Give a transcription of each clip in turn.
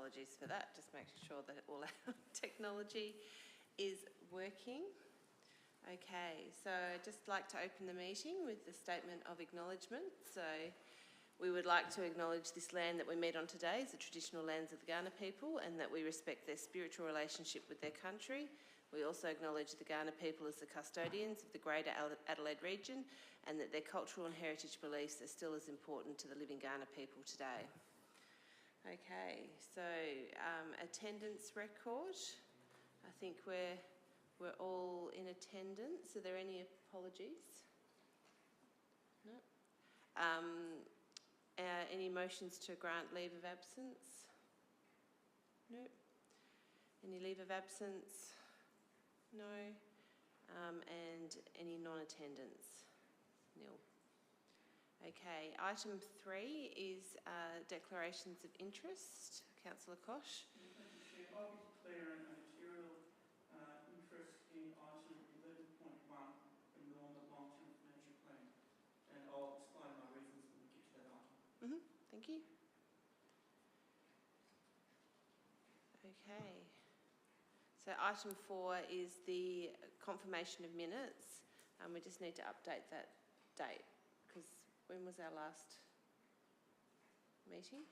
apologies for that. Just making sure that all our technology is working. Okay, so I'd just like to open the meeting with the statement of acknowledgement. So we would like to acknowledge this land that we meet on today as the traditional lands of the Kaurna people, and that we respect their spiritual relationship with their country. We also acknowledge the Kaurna people as the custodians of the greater Adelaide region, and that their cultural and heritage beliefs are still as important to the living Kaurna people today. Okay, so attendance record. I think we're all in attendance. Are there any apologies? No. Any motions to grant leave of absence? No. Any leave of absence? No. And any non-attendance? Nil. Okay, item 3 is declarations of interest. Councillor Koch. I'll be declaring a material interest in item 11.1 in the long-term financial plan, and I'll explain my reasons when we get to that item. Thank you. Okay. So item 4 is the confirmation of minutes. We just need to update that date, because when was our last meeting?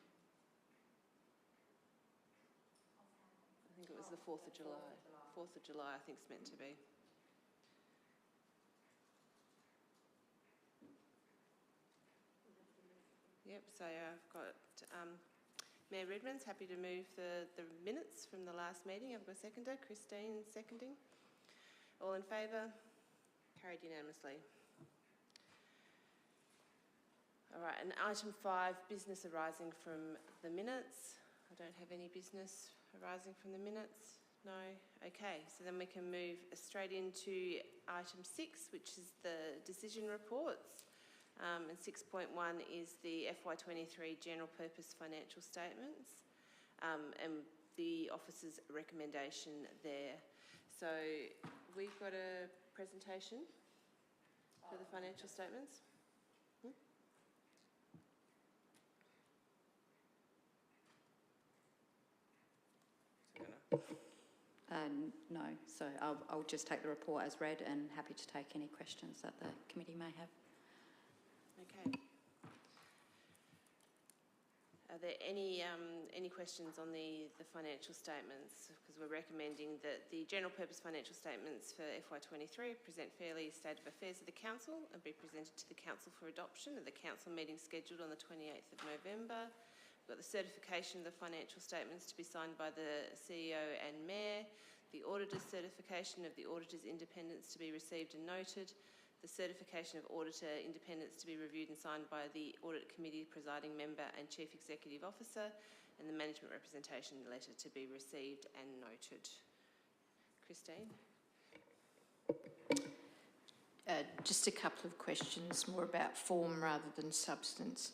I think it was the 4th of July. 4th of July, I think it's meant to be. Yep, so I've got Mayor Redmond's happy to move the minutes from the last meeting. I've got a seconder, Christine seconding. All in favour? Carried unanimously. All right, and item 5, business arising from the minutes. I don't have any business arising from the minutes. No? Okay, so then we can move straight into item 6, which is the decision reports. And 6.1 is the FY23 general purpose financial statements and the officer's recommendation there. So we've got a presentation for the financial statements. No, so I'll just take the report as read and happy to take any questions that the committee may have. Okay. Are there any questions on the financial statements? Because we're recommending that the general purpose financial statements for FY23 present fairly state of affairs of the council and be presented to the council for adoption at the council meeting scheduled on the 28th of November. We've got the certification of the financial statements to be signed by the CEO and Mayor, the auditor's certification of the auditor's independence to be received and noted, the certification of auditor independence to be reviewed and signed by the audit committee presiding member and chief executive officer, and the management representation letter to be received and noted. Christine? Just a couple of questions, more about form rather than substance.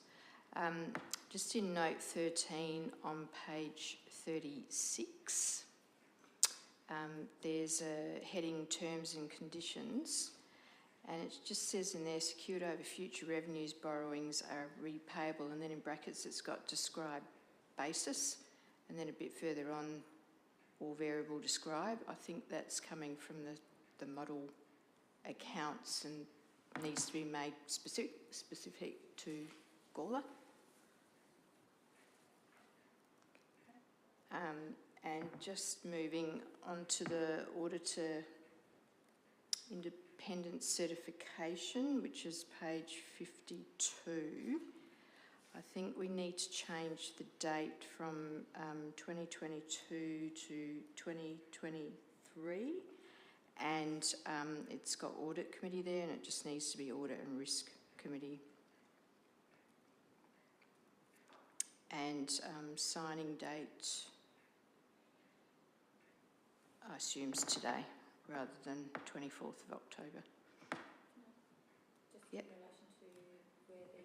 Just in note 13 on page 36, there's a heading terms and conditions, and it just says in there secured over future revenues borrowings are repayable, and then in brackets it's got describe basis, and then a bit further on or variable describe. I think that's coming from the model accounts and needs to be made specific to Gawler. And just moving on to the auditor independence certification, which is page 52. I think we need to change the date from 2022 to 2023, and it's got audit committee there, and it just needs to be audit and risk committee. And signing date, I assume, is today rather than 24th of October. Just yep. in relation to where the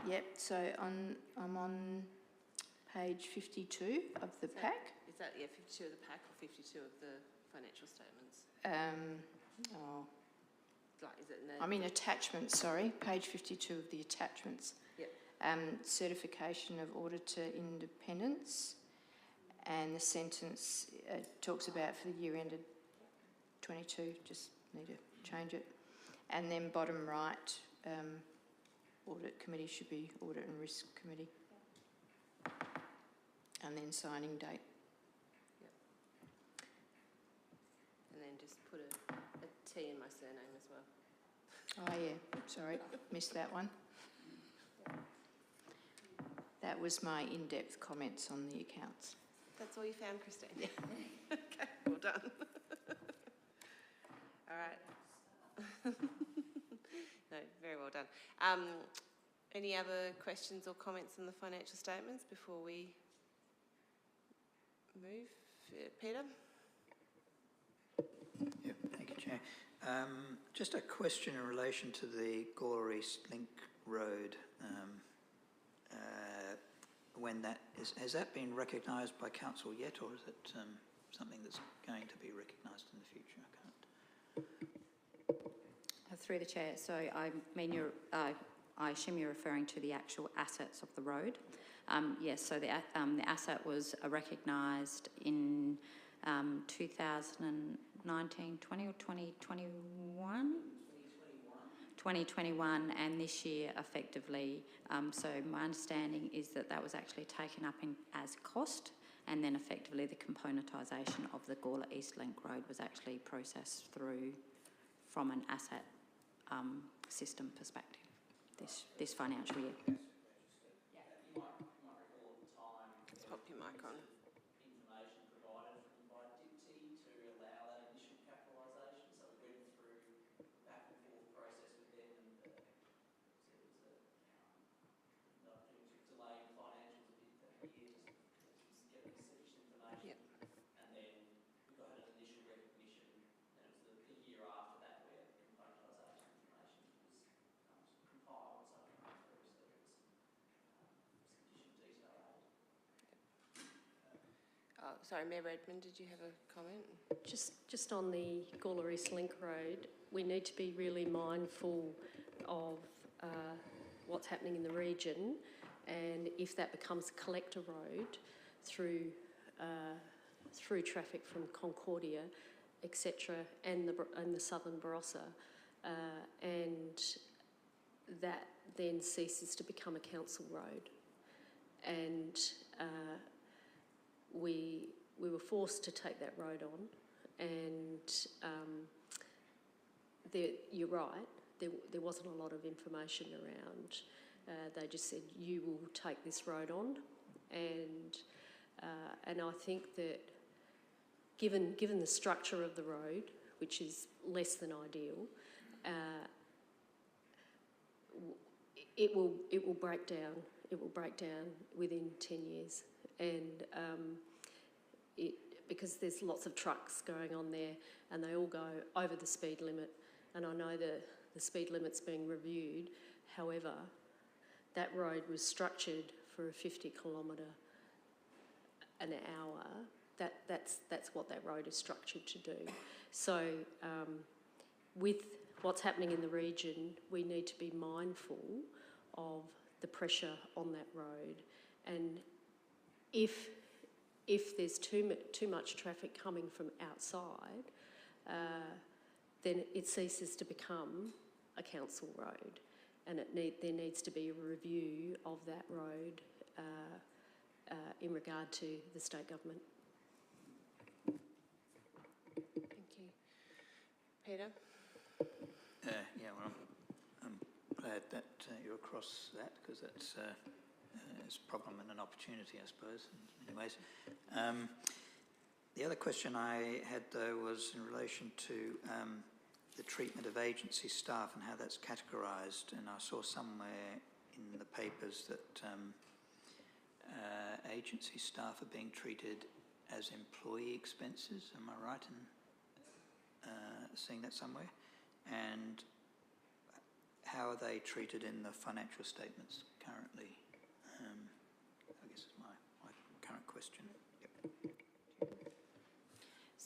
Yep, so I'm on page 52 of the pack. Is that 52 of the pack or 52 of the financial statements? Is it in the... I mean attachments, sorry, page 52 of the attachments. Yep. certification of auditor independence, and the sentence talks about for the year ended 22, just need to change it. And then bottom right, audit committee should be audit and risk committee. And then signing date. And then just put a T in my surname as well. Oh yeah, sorry, missed that one. That was my in-depth comments on the accounts. That's all you found, Christine? Yeah. Okay, well done. All right. No, very well done. Any other questions or comments on the financial statements before we move? Peter? Yep, thank you, Chair. Just a question in relation to the Gawler East Link Road. When that is, has that been recognised by council yet, or is it something that's going to be recognised in the future? I can't. Through the chair, so I mean, I assume you're referring to the actual assets of the road. Yes, so the asset was recognised in 2019, 20 or 2021? 2021, and this year effectively, so my understanding is that that was actually taken up as cost, and then effectively the componentisation of the Gawler East Link Road was actually processed through from an asset system perspective this financial year. You might recall at the time. Let's pop your mic on. Information provided by DIPTI to allow that initial capitalisation. So we went through back and forth process with them, and it was delay in financials a bit that year just get sufficient information. Yep. And then we got an initial recognition, and it was the year after that where the componentisation information was compiled, so it came through, so there was sufficient detail added. Oh, sorry, Mayor Redmond, did you have a comment? Just on the Gawler East Link Road, we need to be really mindful of what's happening in the region, and if that becomes a collector road through traffic from Concordia, etc., and the southern Barossa, and that then ceases to become a council road, and we were forced to take that road on, and you're right, there wasn't a lot of information around. They just said, you will take this road on, and I think that given the structure of the road, which is less than ideal, it will break down. It will break down within 10 years, and because there's lots of trucks going on there, and they all go over the speed limit. And I know that the speed limit's being reviewed. However, that road was structured for a 50 kilometre an hour. That's what that road is structured to do. So with what's happening in the region, we need to be mindful of the pressure on that road, and if there's too much traffic coming from outside, then it ceases to become a council road, and there needs to be a review of that road in regard to the state government. Thank you. Peter? Yeah, well, I'm glad that you're across that, because that's it's a problem and an opportunity, I suppose, in many ways. The other question I had, though, was in relation to the treatment of agency staff and how that's categorised. And I saw somewhere in the papers that agency staff are being treated as employee expenses. Am I right in seeing that somewhere? And how are they treated in the financial statements currently? I guess is my current question. Yep.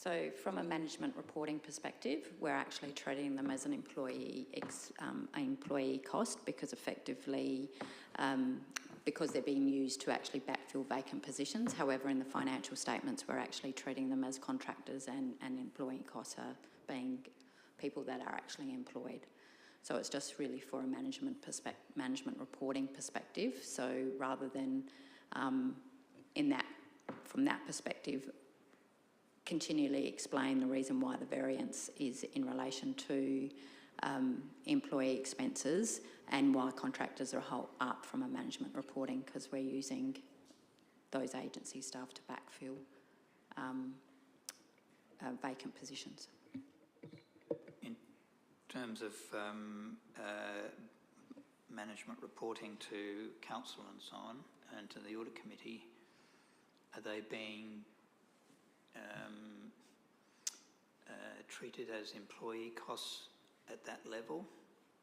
So from a management reporting perspective, we're actually treating them as an employee cost, because effectively, because they're being used to actually backfill vacant positions. However, in the financial statements, we're actually treating them as contractors, and employee costs are being people that are actually employed. So it's just really for a management reporting perspective. So rather than from that perspective, continually explain the reason why the variance is in relation to employee expenses and why contractors are up from a management reporting, because we're using those agency staff to backfill vacant positions. In terms of management reporting to council and so on, and to the audit committee, are they being treated as employee costs at that level,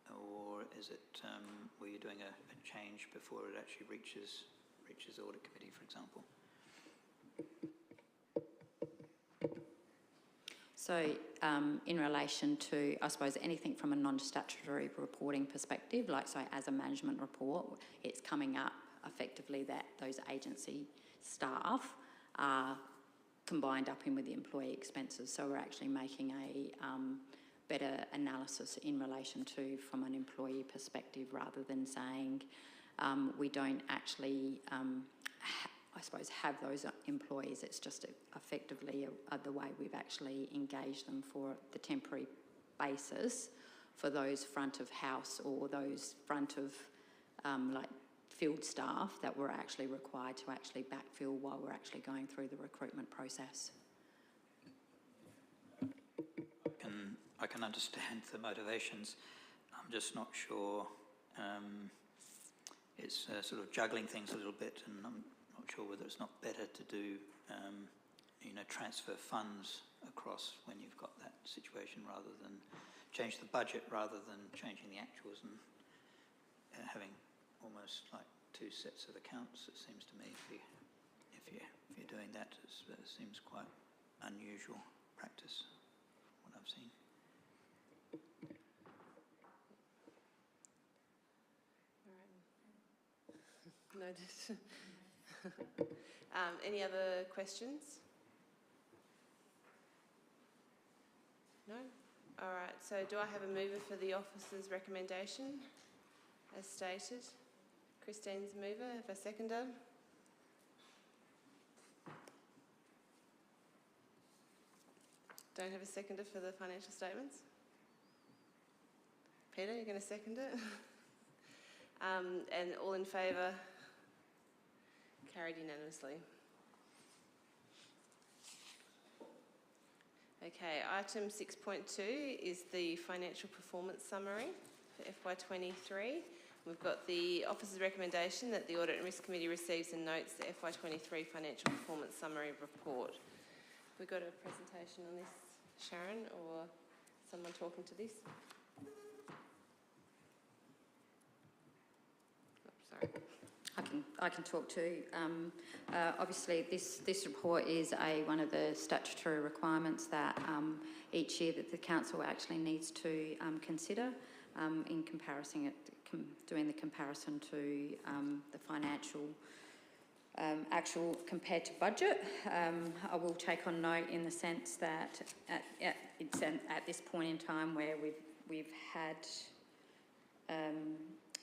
or is it were you doing a change before it actually reaches audit committee, for example? So in relation to, I suppose, anything from a non-statutory reporting perspective, like so as a management report, it's coming up effectively that those agency staff are combined up in with the employee expenses. So we're actually making a better analysis in relation to from an employee perspective, rather than saying we don't actually, I suppose, have those employees. It's just effectively the way we've actually engaged them for the temporary basis for those front of house or those front of like field staff that we're actually required to actually backfill while we're actually going through the recruitment process. I can understand the motivations. I'm just not sure. It's sort of juggling things a little bit, and I'm not sure whether it's not better to do, transfer funds across when you've got that situation, rather than change the budget, rather than changing the actuals and having almost like two sets of accounts. It seems to me, if you're doing that, it seems quite unusual practice, what I've seen. Noted. Any other questions? No? All right, so do I have a mover for the officer's recommendation as stated? Christine's the mover. Have a seconder? Don't have a seconder for the financial statements? Peter, you're going to second it? And all in favour? Carried unanimously. Okay, item 6.2 is the financial performance summary for FY23. We've got the officer's recommendation that the Audit and Risk Committee receives and notes the FY23 financial performance summary report. We've got a presentation on this, Sharon, or someone talking to this? Oh, sorry. I can talk to. Obviously, this report is one of the statutory requirements that each year that the council actually needs to consider in comparison doing the comparison to the financial actual compared to budget. I will take on note in the sense that at this point in time where we've had.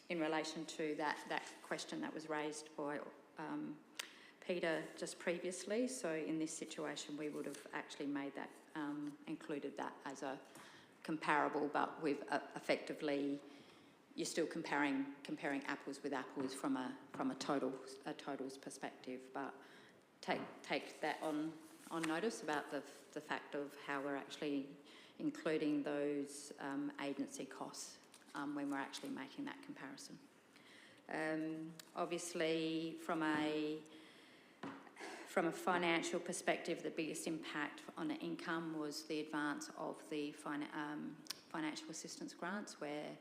In relation to that question that was raised by Peter just previously. So in this situation, we would have actually made that, included that as a comparable, but we've effectively, you're still comparing apples with apples from a totals perspective, but take that on notice about the fact of how we're actually including those agency costs when we're actually making that comparison. Obviously, from a financial perspective, the biggest impact on the income was the advance of the financial assistance grants, where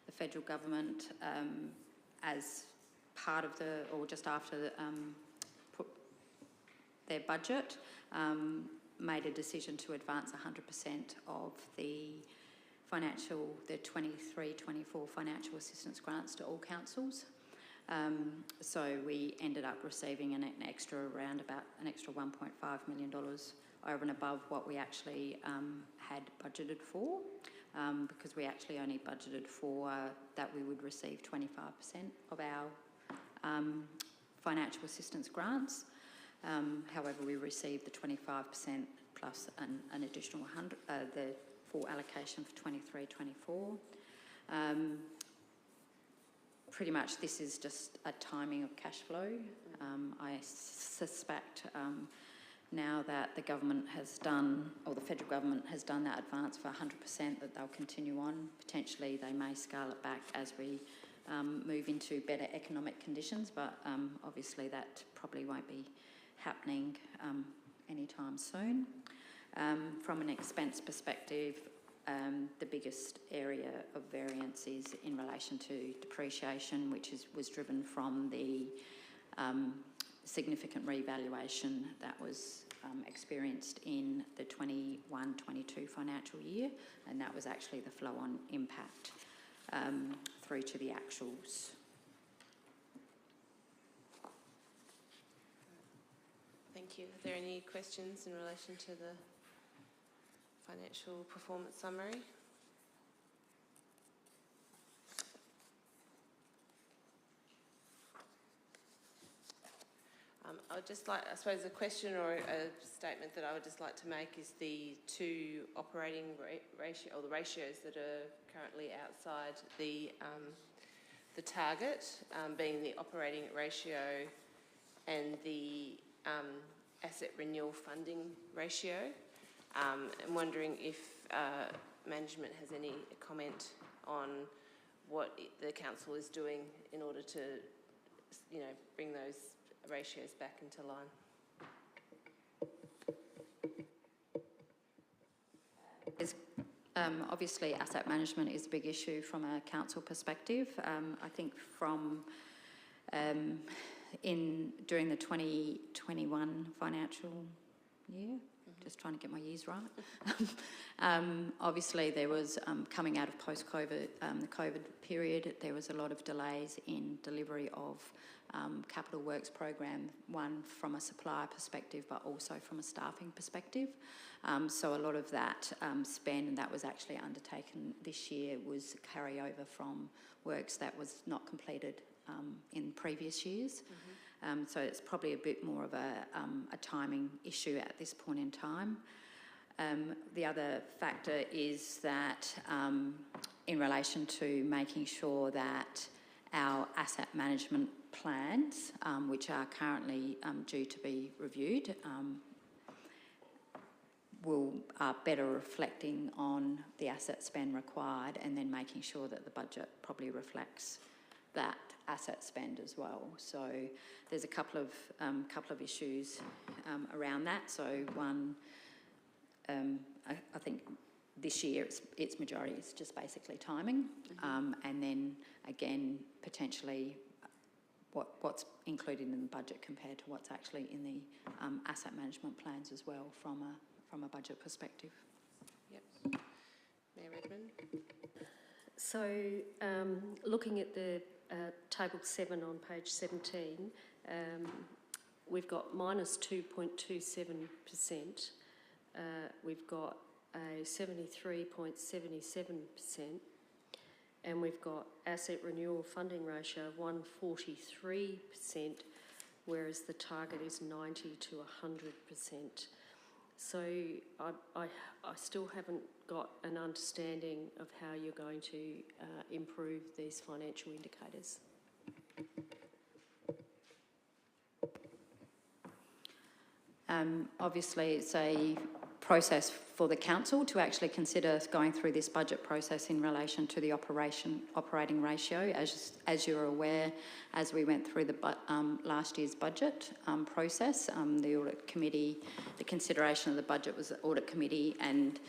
the federal government, as part of or just after put their budget, made a decision to advance 100% of the 23-24 financial assistance grants to all councils. So we ended up receiving an extra $1.5 million over and above what we actually had budgeted for, because we actually only budgeted for that we would receive 25% of our financial assistance grants. However, we received the 25% plus an additional 100, the full allocation for 23-24. Pretty much this is just a timing of cash flow. I suspect now that the government has done, or the federal government has done that advance for 100%, that they'll continue on. Potentially they may scale it back as we move into better economic conditions, but obviously that probably won't be happening anytime soon. From an expense perspective, the biggest area of variance is in relation to depreciation, which was driven from the significant revaluation that was experienced in the 21-22 financial year, and that was actually the flow-on impact through to the actuals. Thank you. Are there any questions in relation to the financial performance summary? I would just like, I suppose, a question or a statement that I would just like to make is the two operating ratio, or the ratios that are currently outside the target, being the operating ratio and the asset renewal funding ratio. I'm wondering if management has any comment on what the council is doing in order to, bring those ratios back into line. Obviously, asset management is a big issue from a council perspective. I think from during the 2021 financial year, just trying to get my years right. Obviously, there was, coming out of post-COVID, the COVID period, there was a lot of delays in delivery of capital works program, one from a supplier perspective, but also from a staffing perspective. So a lot of that spend that was actually undertaken this year was carryover from works that was not completed in previous years. So it's probably a bit more of a timing issue at this point in time. The other factor is that in relation to making sure that our asset management plans, which are currently due to be reviewed, are better reflecting on the asset spend required, and then making sure that the budget probably reflects that asset spend as well. So there's a couple of issues around that. So one, I think this year its majority is just basically timing, and then again potentially what's included in the budget compared to what's actually in the asset management plans as well from a budget perspective. Yep. Mayor Redmond. So looking at the table 7 on page 17, we've got minus 2.27%. We've got a 73.77%, and we've got asset renewal funding ratio of 143%, whereas the target is 90 to 100%. So I still haven't got an understanding of how you're going to improve these financial indicators. Obviously, it's a process for the council to actually consider going through this budget process in relation to the operating ratio. As you're aware, as we went through the last year's budget process, the audit committee, the consideration of the budget was the audit committee, and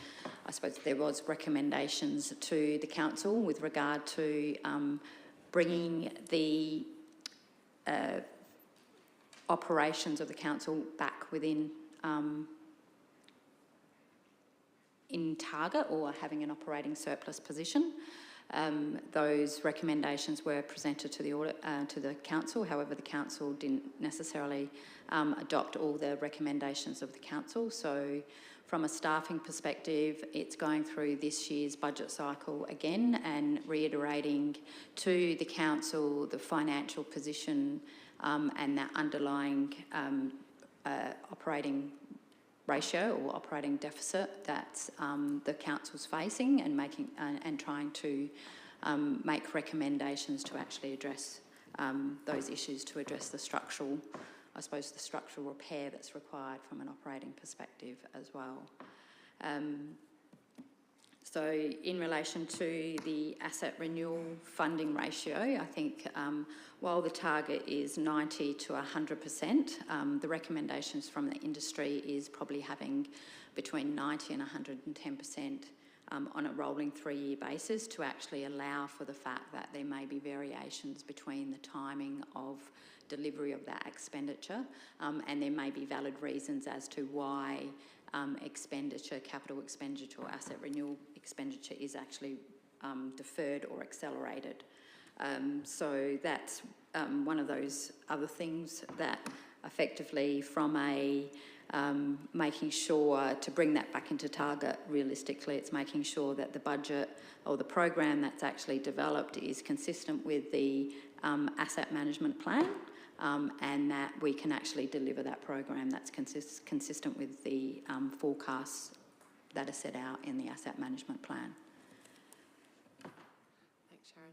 I suppose there was recommendations to the council with regard to bringing the operations of the council back within in target or having an operating surplus position. Those recommendations were presented to the audit to the council. However, the council didn't necessarily adopt all the recommendations of the council. So, from a staffing perspective, it's going through this year's budget cycle again and reiterating to the council the financial position and that underlying operating ratio or operating deficit that the council's facing, and making and trying to make recommendations to actually address those issues, to address the structural, I suppose, the structural repair that's required from an operating perspective as well. So in relation to the asset renewal funding ratio, I think while the target is 90 to 100%, the recommendations from the industry is probably having between 90 and 110% on a rolling 3-year basis, to actually allow for the fact that there may be variations between the timing of delivery of that expenditure, and there may be valid reasons as to why expenditure, capital expenditure or asset renewal expenditure is actually deferred or accelerated. So that's one of those other things that effectively, from a making sure to bring that back into target, realistically it's making sure that the budget or the program that's actually developed is consistent with the asset management plan, and that we can actually deliver that program that's consistent with the forecasts that are set out in the asset management plan. Thanks, Sharon.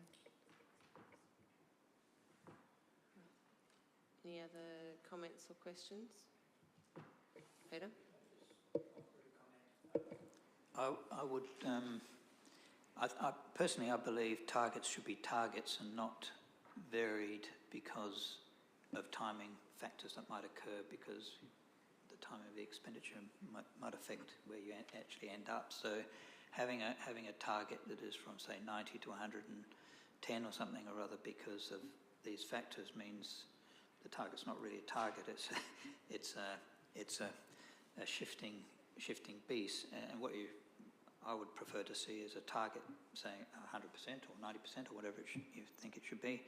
Any other comments or questions? Peter? I would, personally, I believe targets should be targets and not varied because of timing factors that might occur, because the time of the expenditure might affect where you actually end up. So having a target that is from, say, 90 to 110 or something or other because of these factors means the target's not really a target. It's a shifting beast. And what I would prefer to see is a target saying 100% or 90% or whatever you think it should be.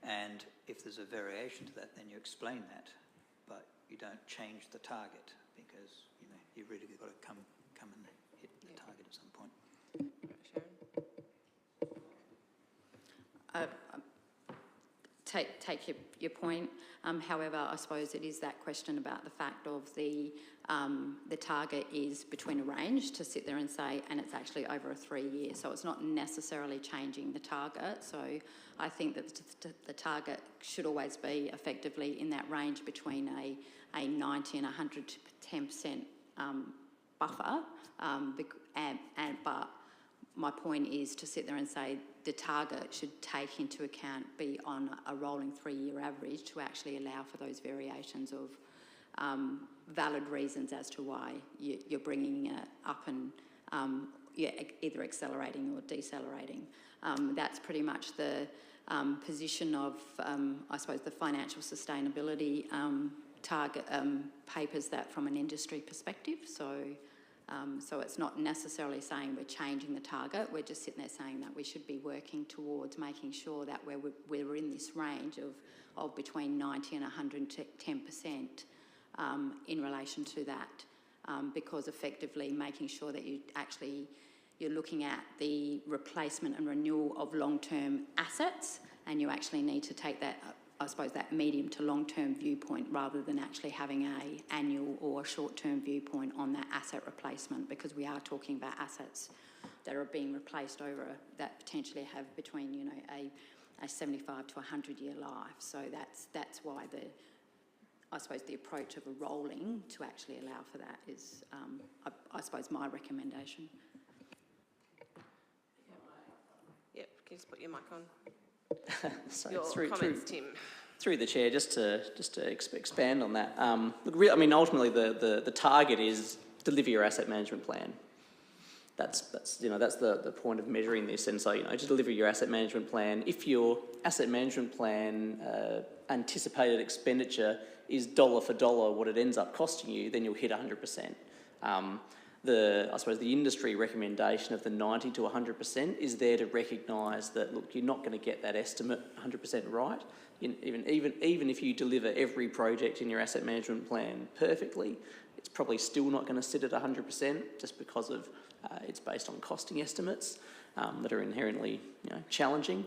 And if there's a variation to that, then you explain that, but you don't change the target, because you've really got to come and hit the target at some point. Sharon? Take your point. However, I suppose it is that question about the fact of the target is between a range, to sit there and say, and it's actually over a 3-year. So it's not necessarily changing the target. So I think that the target should always be effectively in that range between a 90 and 110% buffer. But my point is to sit there and say the target should take into account, be on a rolling 3-year average, to actually allow for those variations of valid reasons as to why you're bringing it up and either accelerating or decelerating. That's pretty much the position of, I suppose, the financial sustainability target papers that from an industry perspective. So it's not necessarily saying we're changing the target, we're just sitting there saying that we should be working towards making sure that we're in this range of between 90 and 110% in relation to that, because effectively making sure that you're looking at the replacement and renewal of long-term assets, and you actually need to take that, I suppose, that medium to long-term viewpoint rather than actually having an annual or short-term viewpoint on that asset replacement, because we are talking about assets that are being replaced over that potentially have between a 75 to 100-year life. So that's why I suppose the approach of a rolling to actually allow for that is, I suppose, my recommendation. Yep, can you just put your mic on? So Your comments, Tim. Through the chair, just to expand on that. Look, I mean, ultimately the target is deliver your asset management plan. That's the point of measuring this. And so to deliver your asset management plan, if your asset management plan anticipated expenditure is dollar for dollar what it ends up costing you, then you'll hit 100%. I suppose the industry recommendation of the 90 to 100% is there to recognise that, look, you're not going to get that estimate 100% right. Even if you deliver every project in your asset management plan perfectly, it's probably still not going to sit at 100% just because of it's based on costing estimates that are inherently challenging.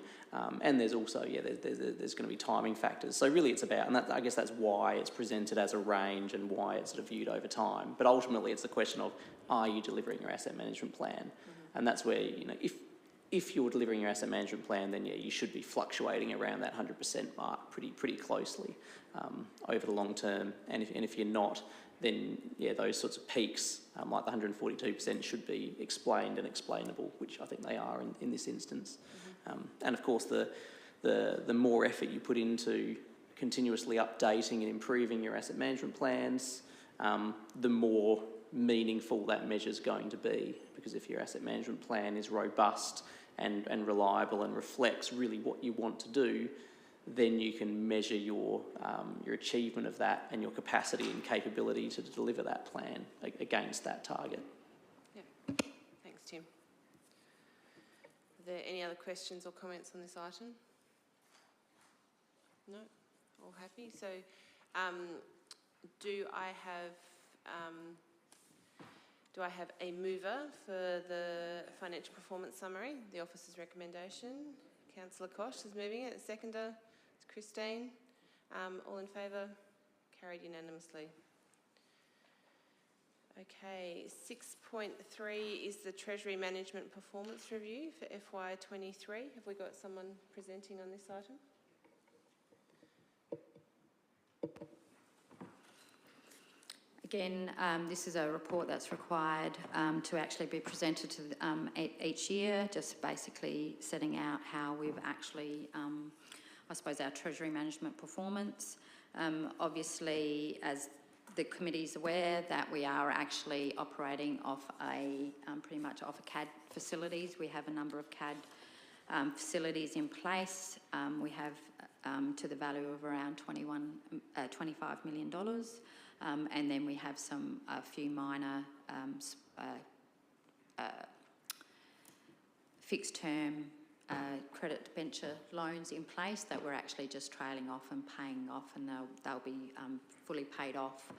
And there's also, there's going to be timing factors. So really it's about, and I guess that's why it's presented as a range and why it's sort of viewed over time. But ultimately it's the question of, are you delivering your asset management plan? Mm-hmm. And that's where, if you're delivering your asset management plan, then you should be fluctuating around that 100% mark pretty closely over the long term. And if you're not, then those sorts of peaks, like the 142%, should be explained and explainable, which I think they are in this instance. Mm-hmm. And of course, the more effort you put into continuously updating and improving your asset management plans, the more meaningful that measure is going to be. Because if your asset management plan is robust and reliable and reflects really what you want to do, then you can measure your achievement of that and your capacity and capability to deliver that plan against that target. Yeah, thanks, Tim. Are there any other questions or comments on this item? No? All happy? So do I have a mover for the financial performance summary, the officer's recommendation? Councillor Koch is moving it. Seconder is Christine. All in favour? Carried unanimously. Okay, 6.3 is the Treasury Management Performance Review for FY23. Have we got someone presenting on this item? Again, this is a report that's required to actually be presented to each year, just basically setting out how we've actually, I suppose, our Treasury management performance. Obviously, as the committee is aware, that we are actually operating off pretty much off CAD facilities. We have a number of CAD facilities in place. We have to the value of around $25 million. And then we have a few minor fixed term credit debenture loans in place that we're actually just trailing off and paying off, and they'll be fully paid off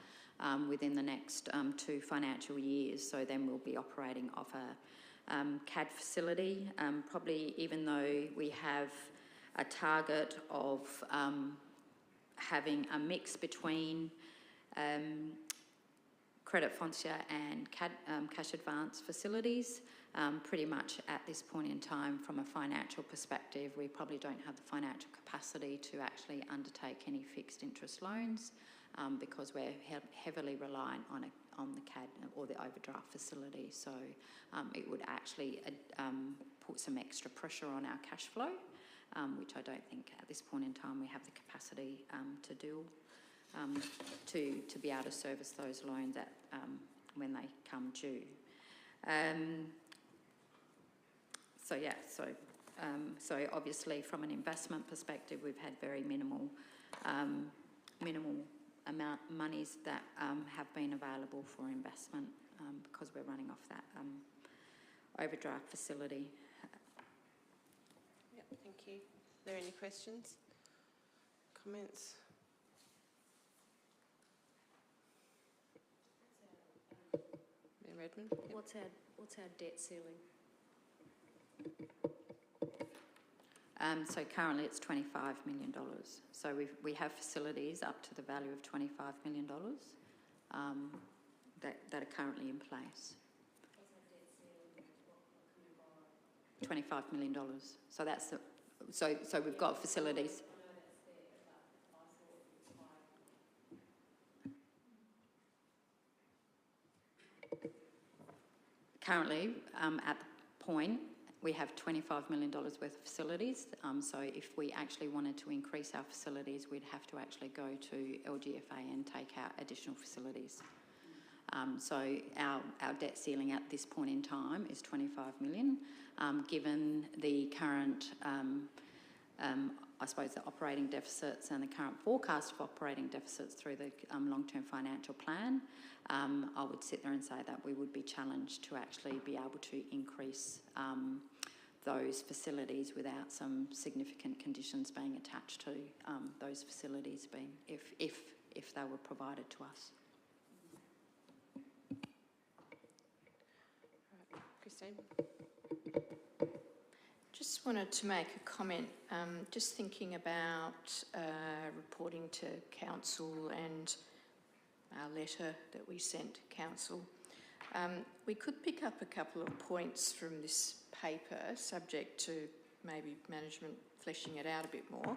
within the next 2 financial years. So then we'll be operating off a CAD facility. Probably, even though we have a target of having a mix between credit foncier and cash advance facilities, pretty much at this point in time, from a financial perspective, we probably don't have the financial capacity to actually undertake any fixed interest loans because we're heavily reliant on the CAD or the overdraft facility. So it would actually put some extra pressure on our cash flow, which I don't think at this point in time we have the capacity to do. To be able to service those loans when they come due. So obviously from an investment perspective, we've had very minimal amount of monies that have been available for investment because we're running off that overdraft facility. Yep, thank you. Are there any questions, comments? Redmond? Yep. What's our debt ceiling? So currently it's $25 million. So we have facilities up to the value of $25 million that are currently in place. $25 million. So that's so we've got facilities. Currently, at the point, we have $25 million worth of facilities. So if we actually wanted to increase our facilities, we'd have to actually go to LGFA and take out additional facilities. So our debt ceiling at this point in time is $25 million. Given the current I suppose, the operating deficits and the current forecast of operating deficits through the long-term financial plan, I would sit there and say that we would be challenged to actually be able to increase those facilities without some significant conditions being attached to those facilities being, if they were provided to us. Right. Christine? Just wanted to make a comment, just thinking about reporting to council and our letter that we sent to council. We could pick up a couple of points from this paper, subject to maybe management fleshing it out a bit more.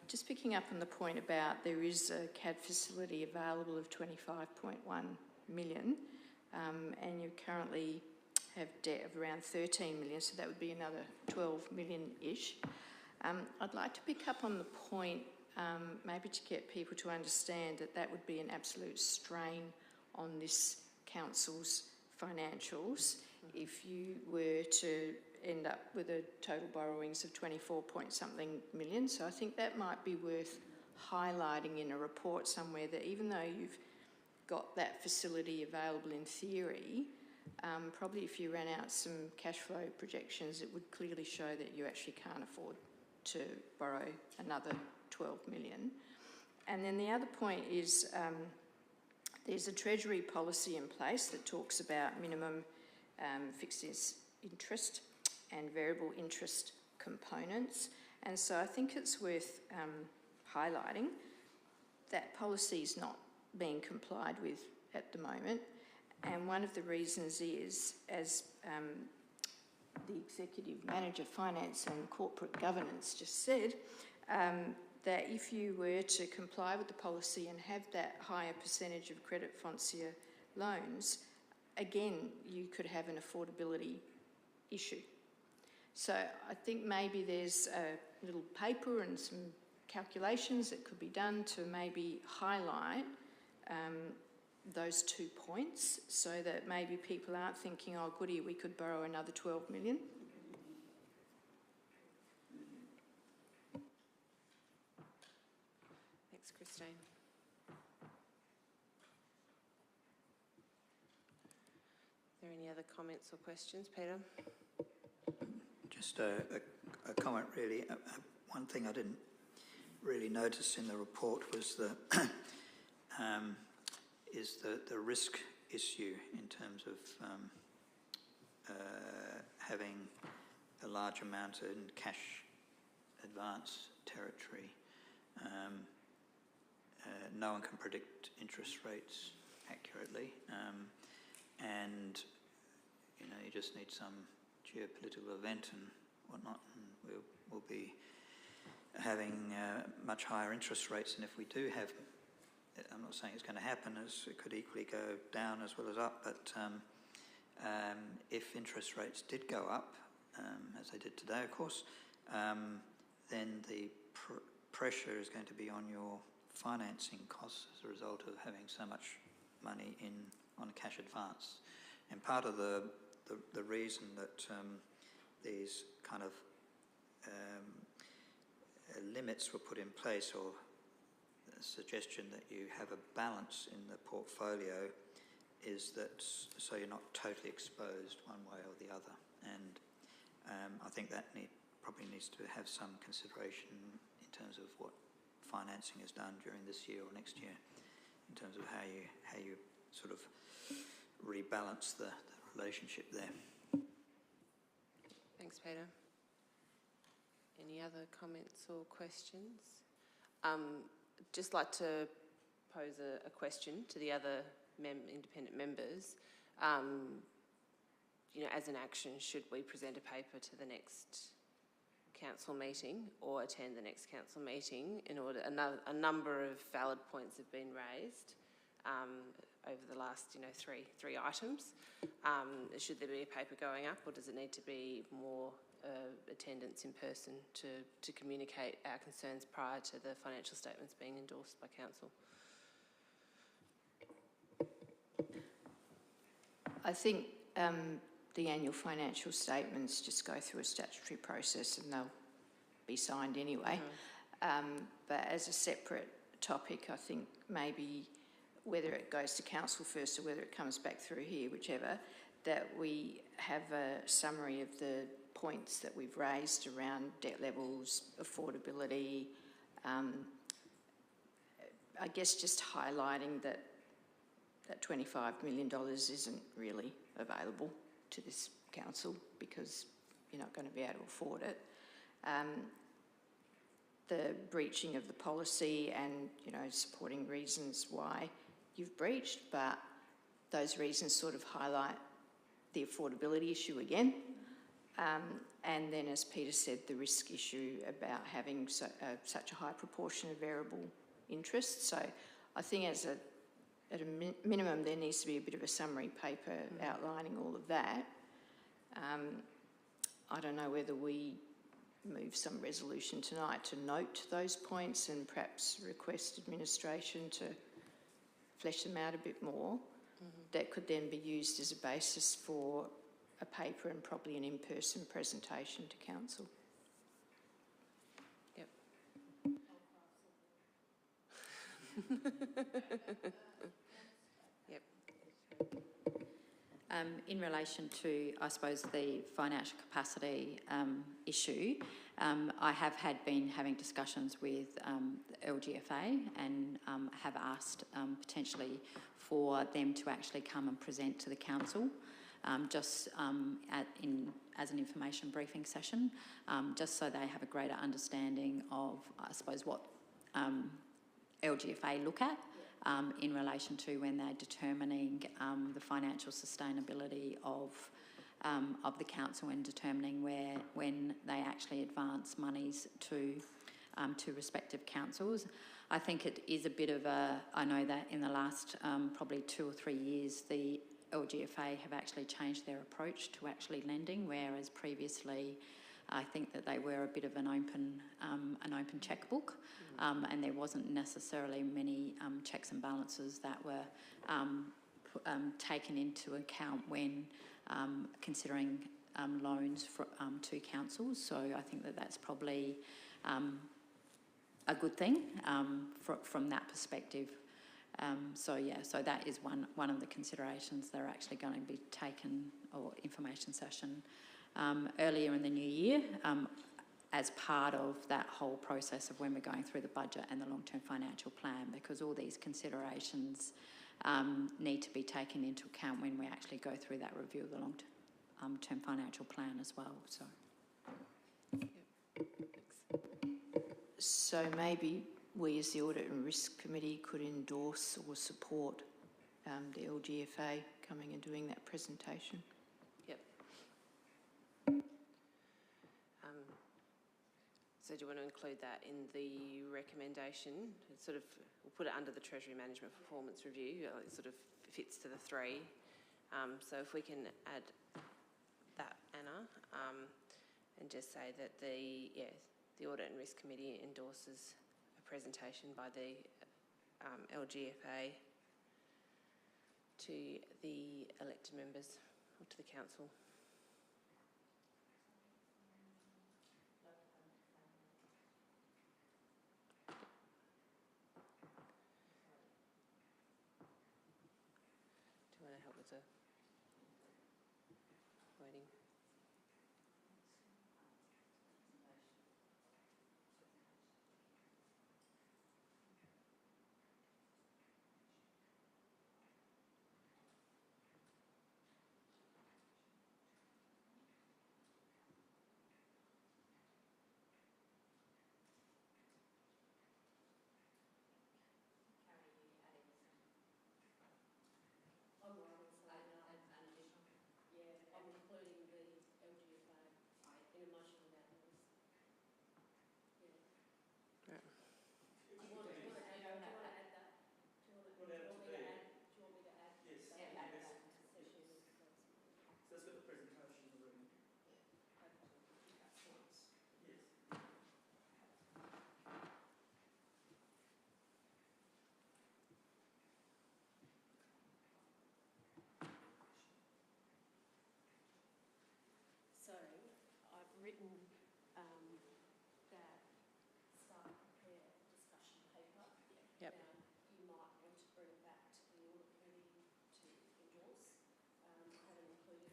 Just picking up on the point about there is a CAD facility available of 25.1 million, and you currently have debt of around 13 million, so that would be another 12 million-ish. I'd like to pick up on the point, maybe to get people to understand that that would be an absolute strain on this council's financials if you were to end up with a total borrowings of 24-point-something million. So I think that might be worth highlighting in a report somewhere, that even though you've got that facility available in theory, probably if you ran out some cash flow projections, it would clearly show that you actually can't afford to borrow another 12 million. And then the other point is there's a Treasury policy in place that talks about minimum fixed interest and variable interest components. And so I think it's worth highlighting that policy is not being complied with at the moment. And one of the reasons is, as the Executive Manager Finance and Corporate Governance just said, that if you were to comply with the policy and have that higher percentage of credit foncier loans, again, you could have an affordability issue. So I think maybe there's a little paper and some calculations that could be done to maybe highlight those 2 points, so that maybe people aren't thinking, oh goody, we could borrow another 12 million. Thanks, Christine. Are there any other comments or questions, Peter? Just a comment, really. One thing I didn't really notice in the report was the the risk issue in terms of having a large amount in cash advance territory. No one can predict interest rates accurately, and you just need some geopolitical event and whatnot, and we'll be having much higher interest rates. And if we do have, I'm not saying it's going to happen, as it could equally go down as well as up, but if interest rates did go up, as they did today, of course, then the pressure is going to be on your financing costs as a result of having so much money on cash advance. And part of the reason that these kind of limits were put in place, or the suggestion that you have a balance in the portfolio, is that so you're not totally exposed one way or the other. And I think that probably needs to have some consideration in terms of what financing is done during this year or next year, in terms of how you sort of rebalance the relationship there. Thanks, Peter. Any other comments or questions? Just like to pose a question to the other independent members. As an action, should we present a paper to the next council meeting or attend the next council meeting in order? A number of valid points have been raised over the last, three items. Should there be a paper going up, or does it need to be more attendance in person to communicate our concerns prior to the financial statements being endorsed by council? I think the annual financial statements just go through a statutory process, and they'll be signed anyway. But as a separate topic, I think maybe whether it goes to council first or whether it comes back through here, whichever, that we have a summary of the points that we've raised around debt levels, affordability, I guess just highlighting that $25 million isn't really available to this council because you're not going to be able to afford it. The breaching of the policy and, you know, supporting reasons why you've breached, but those reasons sort of highlight the affordability issue again. And then, as Peter said, the risk issue about having such a high proportion of variable interest. So I think at a minimum there needs to be a bit of a summary paper outlining all of that. I don't know whether we move some resolution tonight to note those points and perhaps request administration to flesh them out a bit more. That could then be used as a basis for a paper and probably an in-person presentation to council. Yep. Yep. In relation to, I suppose, the financial capacity issue, I have been having discussions with the LGFA and have asked potentially for them to actually come and present to the council, as an information briefing session, just so they have a greater understanding of, I suppose, what LGFA look at in relation to when they're determining the financial sustainability of the council and determining when they actually advance monies to respective councils. I think it is a bit of I know that in the last probably 2 or 3 years, the LGFA have actually changed their approach to actually lending, whereas previously I think that they were a bit of an open checkbook, and there wasn't necessarily many checks and balances that were taken into account when considering loans to councils. So I think that that's probably a good thing from that perspective. So that is one of the considerations that are actually going to be taken, or information session earlier in the new year, as part of that whole process of when we're going through the budget and the long-term financial plan, because all these considerations need to be taken into account when we actually go through that review of the long-term financial plan as well. So, So maybe we as the Audit and Risk Committee could endorse or support the LGFA coming and doing that presentation. Yep. So do you want to include that in the recommendation? It sort of, we'll put it under the Treasury Management Performance Review. It sort of fits to the three. So if we can add that, Anna, and just say that the Audit and Risk Committee endorses a presentation by the LGFA to the elected members or to the council. Do you want to help with the wording?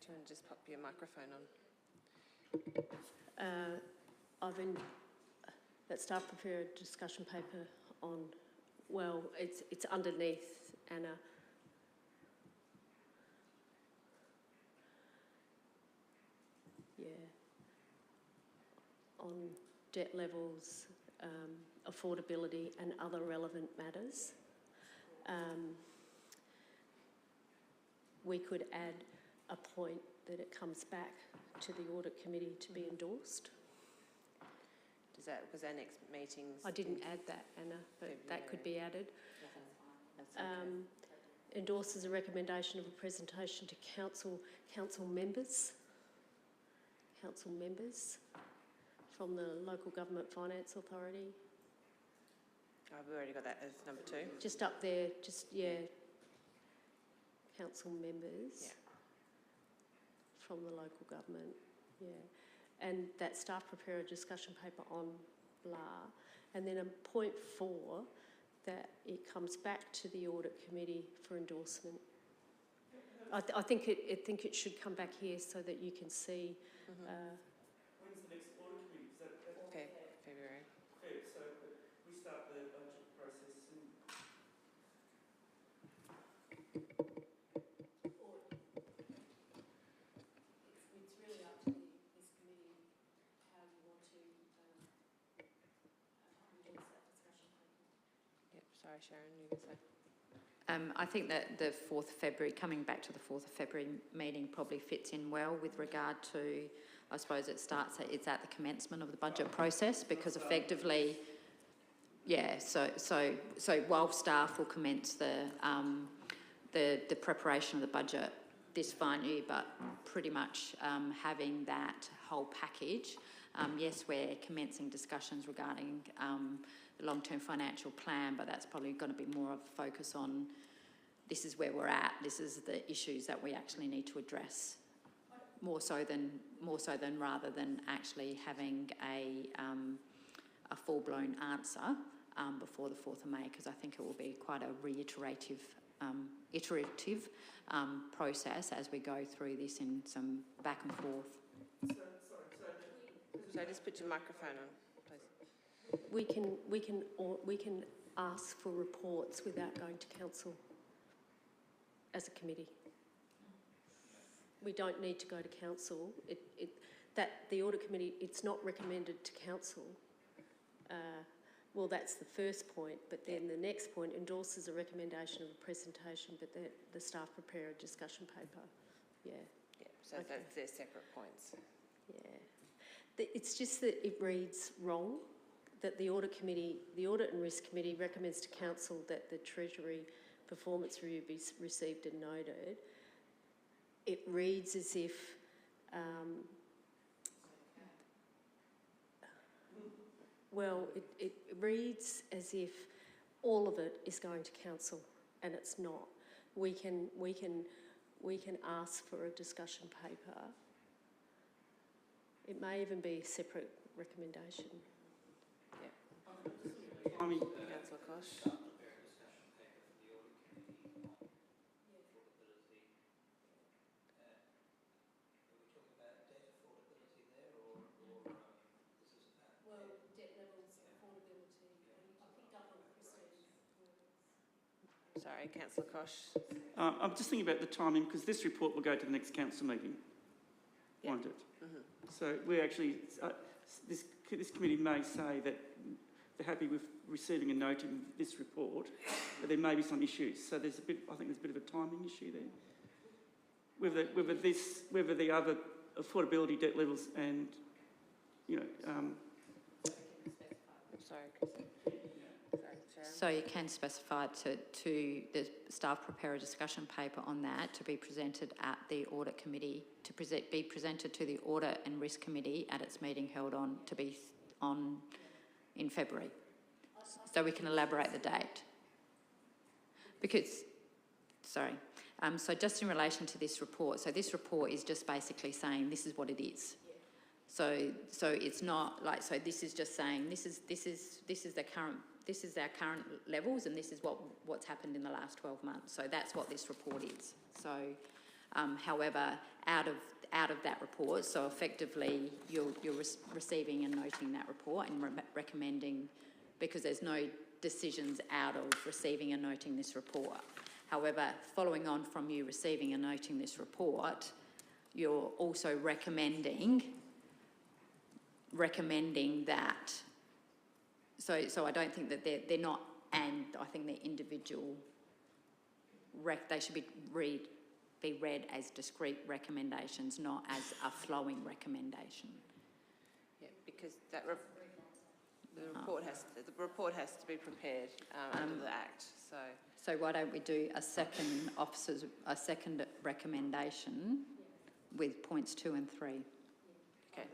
Do you want to just pop your microphone on? That staff prepare a discussion paper on, well, it's underneath, Anna. Yeah. On debt levels, affordability and other relevant matters. We could add a point that it comes back to the audit committee to be endorsed. Was our next meeting's... I didn't add that, Anna, but that could be added. That's okay. Endorses a recommendation of a presentation to council members from the Local Government Finance Authority. Oh, we've already got that as number 2. Just up there, council members from the local government, and that staff prepare a discussion paper on blah, and then a point 4 that it comes back to the audit committee for endorsement. I think it should come back here so that you can see. When's the next audit committee? Is that February. Feb, so we start the budget process soon. It's really up to this committee how you want to endorse that discussion paper. Yep, sorry Sharon, you can say. I think that the 4th of February, coming back to the 4th of February meeting probably fits in well with regard to, I suppose it's at the commencement of the budget process, because effectively, so while staff will commence the preparation of the budget this final year, but pretty much having that whole package, yes, we're commencing discussions regarding the long-term financial plan, but that's probably going to be more of a focus on this is where we're at, this is the issues that we actually need to address, more so than rather than actually having a full-blown answer before the 4th of May, because I think it will be quite a iterative process as we go through this in some back and forth. So just put your microphone on, please. We can ask for reports without going to council as a committee. We don't need to go to council. The audit committee, it's not recommended to council. Well, that's the first point, but then the next point endorses a recommendation of a presentation, but the staff prepare a discussion paper. So they're separate points. It's just that it reads wrong, that the Audit and Risk Committee recommends to council that the Treasury performance review be received and noted. It reads as if it reads as if all of it is going to council, and it's not. We can ask for a discussion paper. It may even be a separate recommendation. Councillor Kosh. Sorry, Councillor Kosh. I'm just thinking about the timing, because this report will go to the next council meeting, won't it? So we actually, this committee may say that they're happy with receiving a note in this report, but there may be some issues. So I think there's a bit of a timing issue there. Whether the other affordability debt levels and, Sorry, Chris. So you can specify to the staff prepare a discussion paper on that to be presented at the audit committee, be presented to the audit and risk committee at its meeting held in February. So we can elaborate the date. So just in relation to this report, so this report is just basically saying this is what it is. So it's not like, so this is just saying this is our current levels, and this is what's happened in the last 12 months. So that's what this report is. So However, out of that report, so effectively you're receiving and noting that report and recommending, because there's no decisions out of receiving and noting this report. However, following on from you receiving and noting this report, you're also recommending that. So I don't think that they're not, and I think they're individual. They should be read as discrete recommendations, not as a flowing recommendation. Yeah, because that the report has to be prepared under the Act. So why don't we do a second recommendation with points 2 and 3? Okay.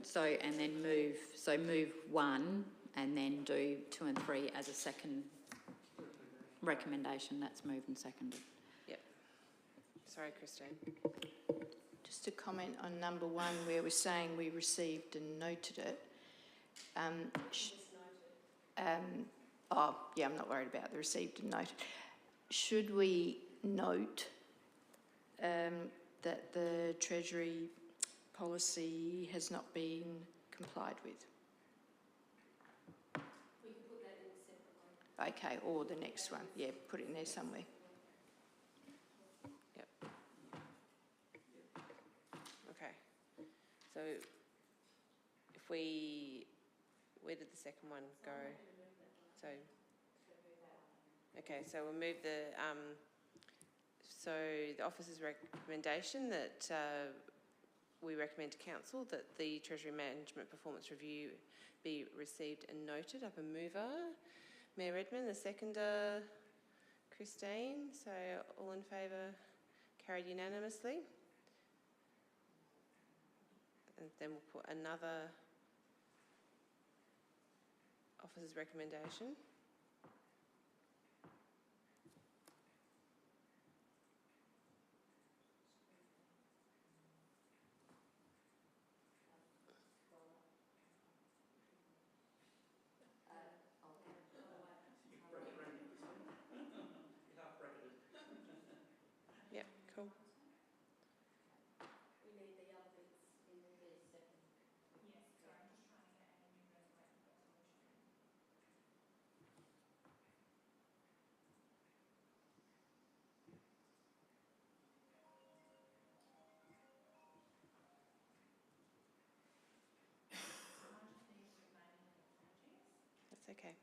So and then move 1 and then do 2 and 3 as a second recommendation. That's moved and seconded. Yep. Sorry, Christine. Just a comment on number 1 where we're saying we received and noted it. I'm not worried about the received and noted. Should we note that the Treasury policy has not been complied with? We can put that in separately. Okay, or the next one. Yeah, put it in there somewhere. Yep. Okay. So if where did the second one go? So, okay, so we'll move the officer's recommendation that we recommend to council that the Treasury Management Performance Review be received and noted. Up a mover, Mayor Redmond, the seconder, Christine. So all in favour, carried unanimously. And then we'll put another officer's recommendation. Yep, cool. We need the other bits in the second. Yes, sorry, I'm just trying to get a new resolution. That's okay.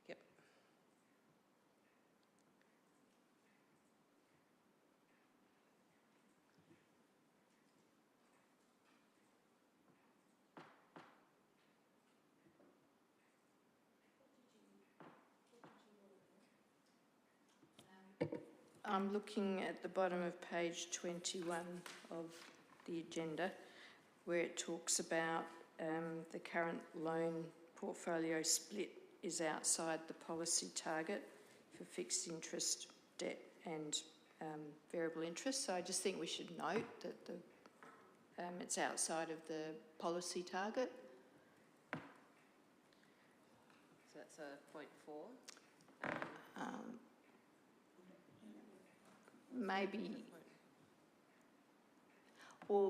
Yep. I'm looking at the bottom of page 21 of the agenda where it talks about the current loan portfolio split is outside the policy target for fixed interest, debt and variable interest. So I just think we should note that it's outside of the policy target. So that's a point 4.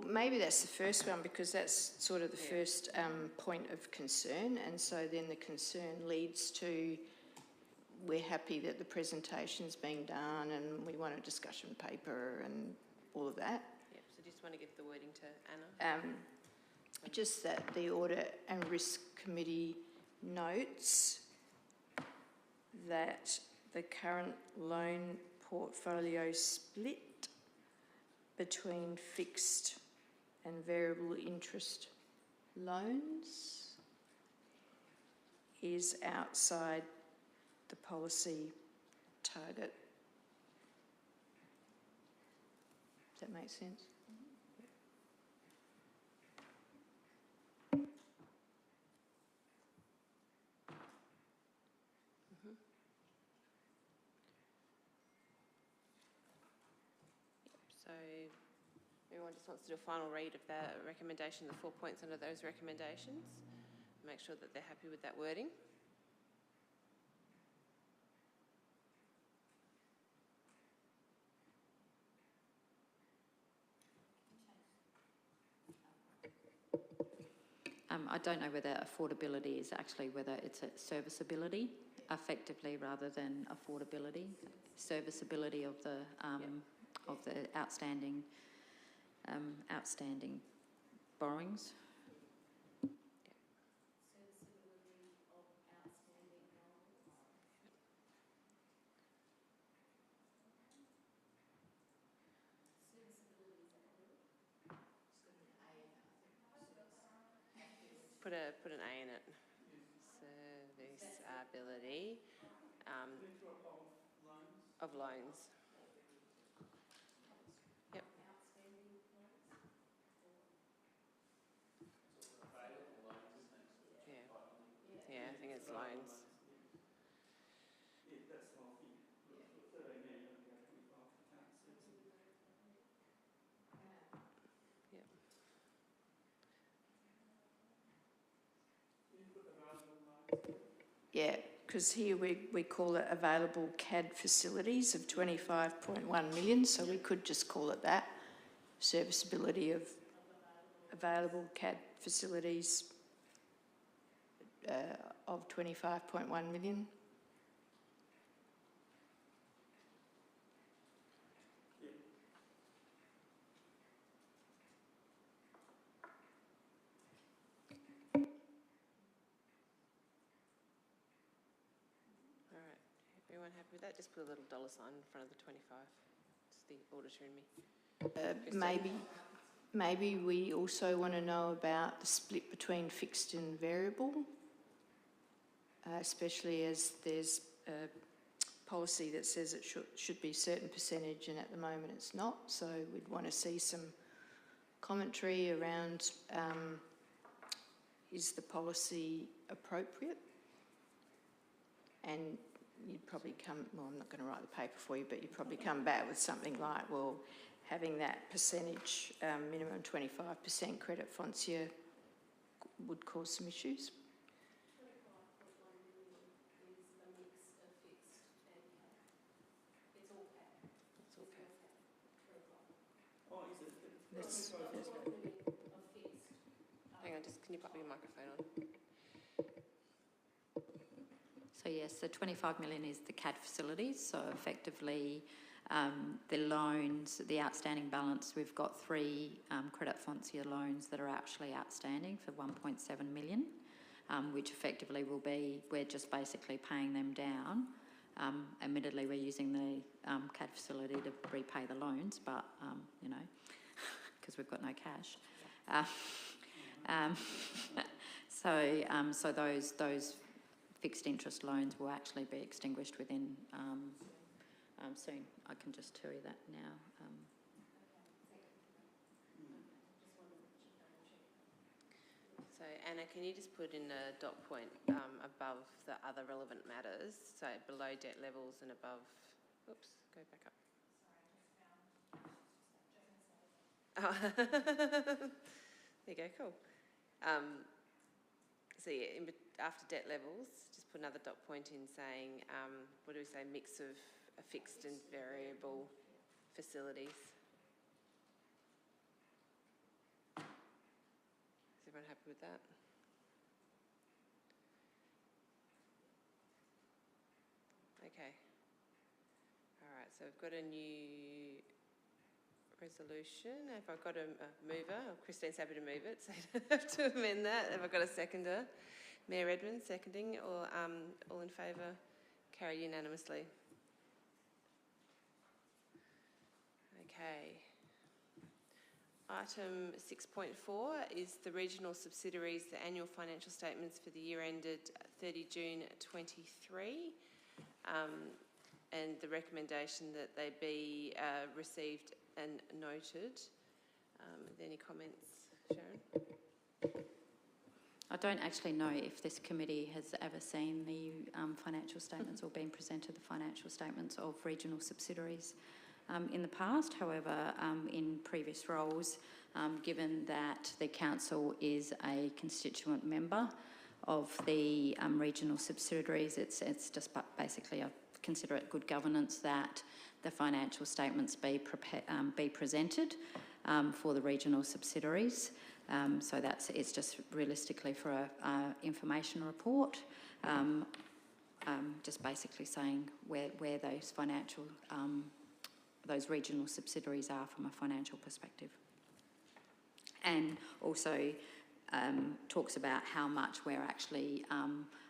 Maybe that's the first one because that's sort of the first point of concern, and so then the concern leads to we're happy that the presentation's being done and we want a discussion paper and all of that. Yep, so just want to give the wording to Anna. Just that the Audit and Risk Committee notes that the current loan portfolio split between fixed and variable interest loans is outside the policy target. Does that make sense? So everyone just wants to do a final read of the recommendation, the 4 points under those recommendations. Make sure that they're happy with that wording. I don't know whether affordability is actually whether it's a serviceability effectively rather than affordability, serviceability of the outstanding borrowings. Put an A in it. Serviceability Then through a whole loans. of loans. Yep. Yeah. Yeah, I think it's loans. Yeah, that's the whole thing. For 13 million, you're going to go 25 if you can't service it. Yep. Can you put available loans? Yeah, because here we call it available CAD facilities of 25.1 million, so we could just call it that. Serviceability of available CAD facilities of 25.1 million. All right. Everyone happy with that? Just put a little dollar sign in front of the 25. It's the auditor in me. Maybe we also want to know about the split between fixed and variable, especially as there's a policy that says it should be a certain percentage, and at the moment it's not. So we'd want to see some commentary around is the policy appropriate? And you'd probably well, I'm not going to write the paper for you, but you'd probably come back with something like, well, having that percentage, minimum 25% credit foncier would cause some issues. 25.1 million is a mix of fixed and cap. It's all cap. It's all cap. Oh, is it? That's- 25 million of fixed. Hang on, just can you pop your microphone on? So yes, the 25 million is the CAD facilities. So effectively, the loans, the outstanding balance, we've got 3 credit foncier loans that are actually outstanding for 1.7 million, which effectively will be, we're just basically paying them down. Admittedly, we're using the CAD facility to repay the loans, but, you know, because we've got no cash. So those fixed interest loans will actually be extinguished within soon. I can just tell you that now. So Anna, can you just put in a dot point above the other relevant matters, so below debt levels and above, oops, go back up. Oh. There you go, cool. So yeah, after debt levels, just put another dot point in saying, what do we say, mix of fixed and variable facilities. Is everyone happy with that? Okay. All right, so we've got a new resolution. Have I got a mover? Oh, Christine's happy to move it, so you don't have to amend that. Have I got a seconder? Mayor Edmonds seconding, or all in favour? Carry unanimously. Okay. Item 6.4 is the regional subsidiaries, the annual financial statements for the year ended 30 June 23, and the recommendation that they be received and noted. Are there any comments, Sharon? I don't actually know if this committee has ever seen the financial statements or been presented the financial statements of regional subsidiaries in the past. However, in previous roles, given that the council is a constituent member of the regional subsidiaries, it's just basically, I consider it good governance that the financial statements be presented for the regional subsidiaries. So it's just realistically for a information report, just basically saying where those financial, those regional subsidiaries are from a financial perspective. And also talks about how much we're actually,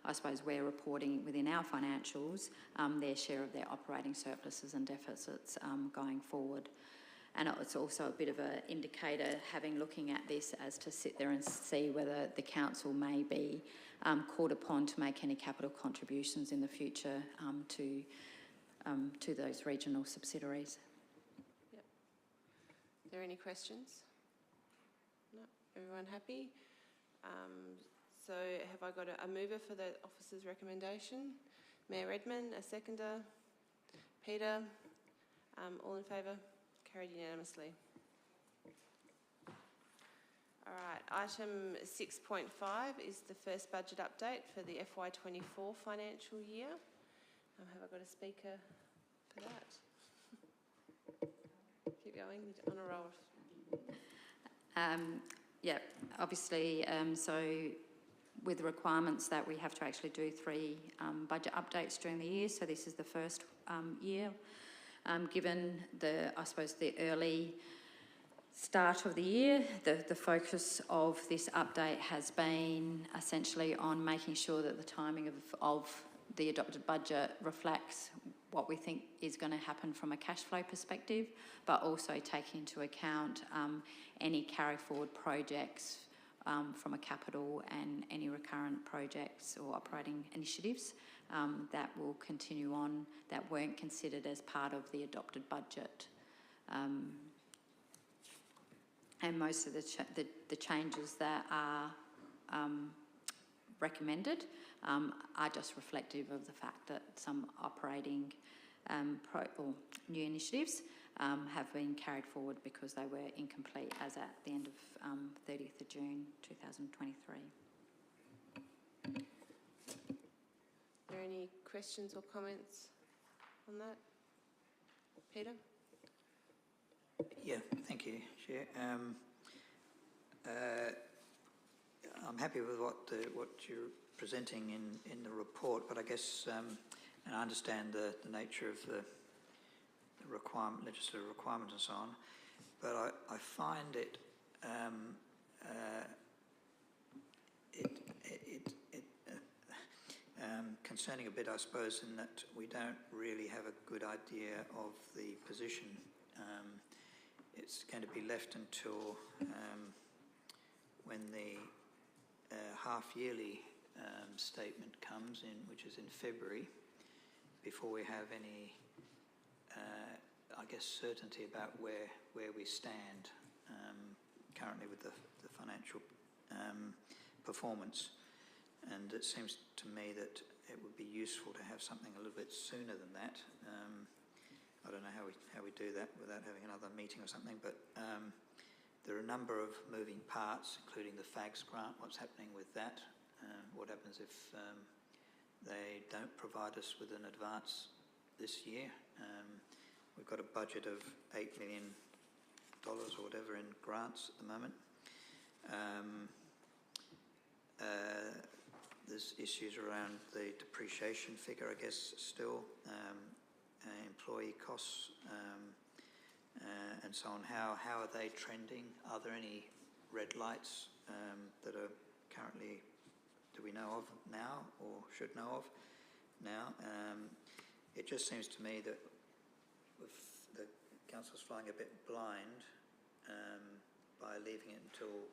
I suppose we're reporting within our financials, their share of their operating surpluses and deficits going forward. And it's also a bit of an indicator, looking at this, as to sit there and see whether the council may be called upon to make any capital contributions in the future to those regional subsidiaries. Yep. Are there any questions? No? Everyone happy? So have I got a mover for the officer's recommendation? Mayor Redman, a seconder? Peter? All in favour? Carried unanimously. All right, item 6.5 is the first budget update for the FY24 financial year. Have I got a speaker for that? Keep going, on a roll. Yeah, obviously, so with the requirements that we have to actually do 3 budget updates during the year, so this is the first year. Given the early start of the year, the focus of this update has been essentially on making sure that the timing of the adopted budget reflects what we think is going to happen from a cash flow perspective, but also taking into account any carry forward projects from a capital and any recurrent projects or operating initiatives that will continue on that weren't considered as part of the adopted budget. And most of the changes that are recommended are just reflective of the fact that some operating or new initiatives have been carried forward because they were incomplete as at the end of 30th of June 2023. Are there any questions or comments on that? Peter? Yeah, thank you, Chair. I'm happy with what you're presenting in the report, but I guess, and I understand the nature of the requirement, legislative requirements and so on, but I find it concerning a bit, I suppose, in that we don't really have a good idea of the position. It's going to be left until when the half-yearly statement comes in, which is in February, before we have any, I guess, certainty about where we stand currently with the financial performance. And it seems to me that it would be useful to have something a little bit sooner than that. I don't know how we do that without having another meeting or something, but there are a number of moving parts, including the FAGS grant, what's happening with that, what happens if they don't provide us with an advance this year. We've got a budget of $8 million or whatever in grants at the moment. There's issues around the depreciation figure, I guess, still, employee costs, and so on. How are they trending? Are there any red lights that are currently, do we know of now or should know of now? It just seems to me that with the council's flying a bit blind by leaving it until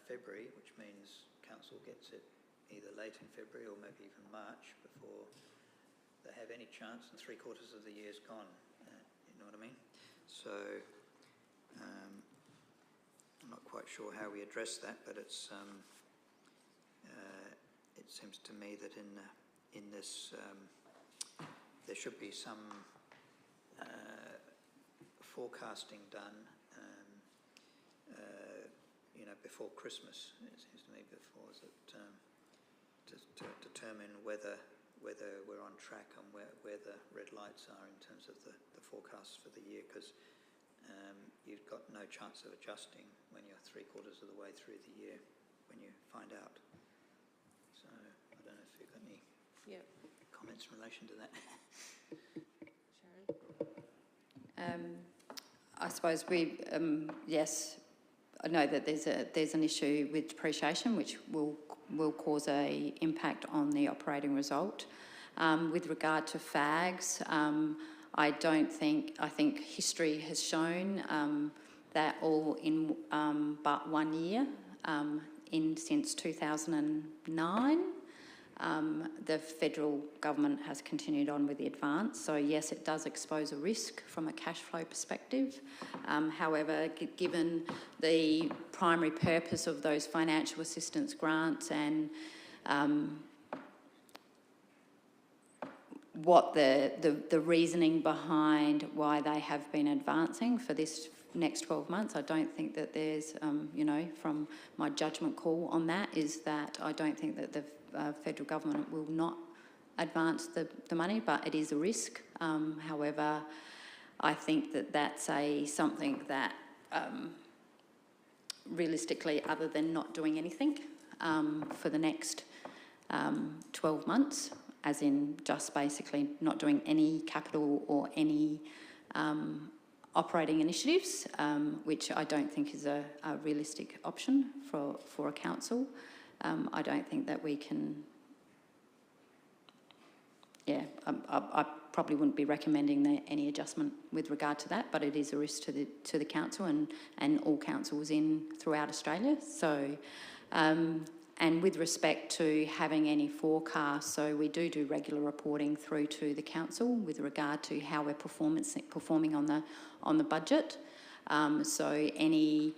February, which means council gets it either late in February or maybe even March before they have any chance, and 3/4 of the year's gone. You know what I mean? So I'm not quite sure how we address that, but it's it seems to me that in this there should be some forecasting done, before Christmas. It seems to me before to determine whether we're on track and where the red lights are in terms of the forecasts for the year, because you've got no chance of adjusting when you're 3/4 of the way through the year when you find out. So I don't know if you've got any comments in relation to that. Sharon? I suppose we, yes, I know that there's an issue with depreciation which will cause a impact on the operating result. With regard to FAGs, I think history has shown that all in but 1 year, since 2009, the federal government has continued on with the advance. So yes, it does expose a risk from a cash flow perspective. However, given the primary purpose of those financial assistance grants and what the reasoning behind why they have been advancing for this next 12 months, I don't think that there's, from my judgment call on that, is that I don't think that the federal government will not advance the money, but it is a risk. However, I think that that's something that realistically, other than not doing anything for the next 12 months, as in just basically not doing any capital or any operating initiatives, which I don't think is a realistic option for a council. I don't think that we can, I probably wouldn't be recommending any adjustment with regard to that, but it is a risk to the council and all councils throughout Australia. So, and with respect to having any forecasts, so we do regular reporting through to the council with regard to how we're performing on the budget. So any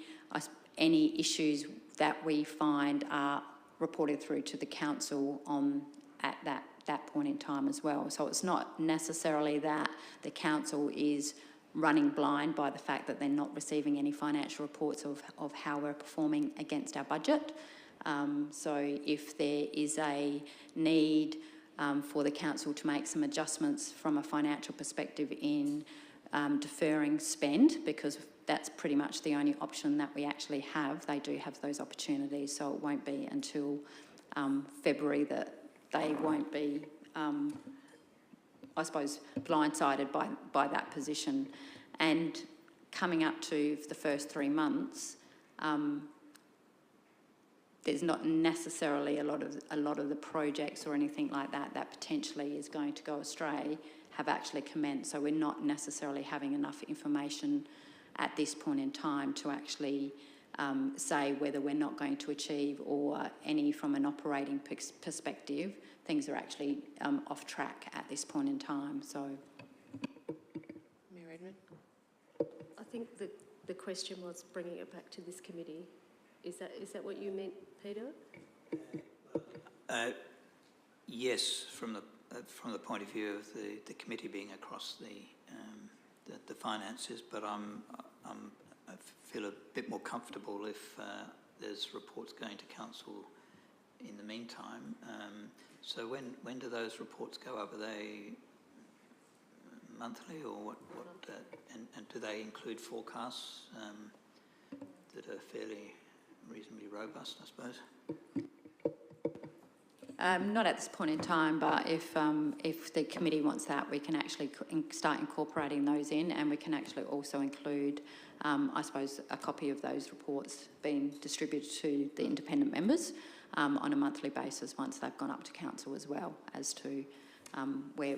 issues that we find are reported through to the council at that point in time as well. So it's not necessarily that the council is running blind by the fact that they're not receiving any financial reports of how we're performing against our budget. So if there is a need for the council to make some adjustments from a financial perspective in deferring spend, because that's pretty much the only option that we actually have, they do have those opportunities. So it won't be until February that they won't be, I suppose, blindsided by that position. And coming up to the first 3 months, there's not necessarily a lot of the projects or anything like that potentially is going to go astray have actually commenced. So we're not necessarily having enough information at this point in time to actually say whether we're not going to achieve or any from an operating perspective, things are actually off track at this point in time. So, Mayor Edmund? I think the question was bringing it back to this committee. Is that what you meant, Peter? Yes, from the point of view of the committee being across the finances, but I feel a bit more comfortable if there's reports going to council in the meantime. So when do those reports go up? Are they monthly or what? And do they include forecasts that are fairly reasonably robust, I suppose? Not at this point in time, but if the committee wants that, we can actually start incorporating those in, and we can actually also include, I suppose, a copy of those reports being distributed to the independent members on a monthly basis once they've gone up to council as well, as to where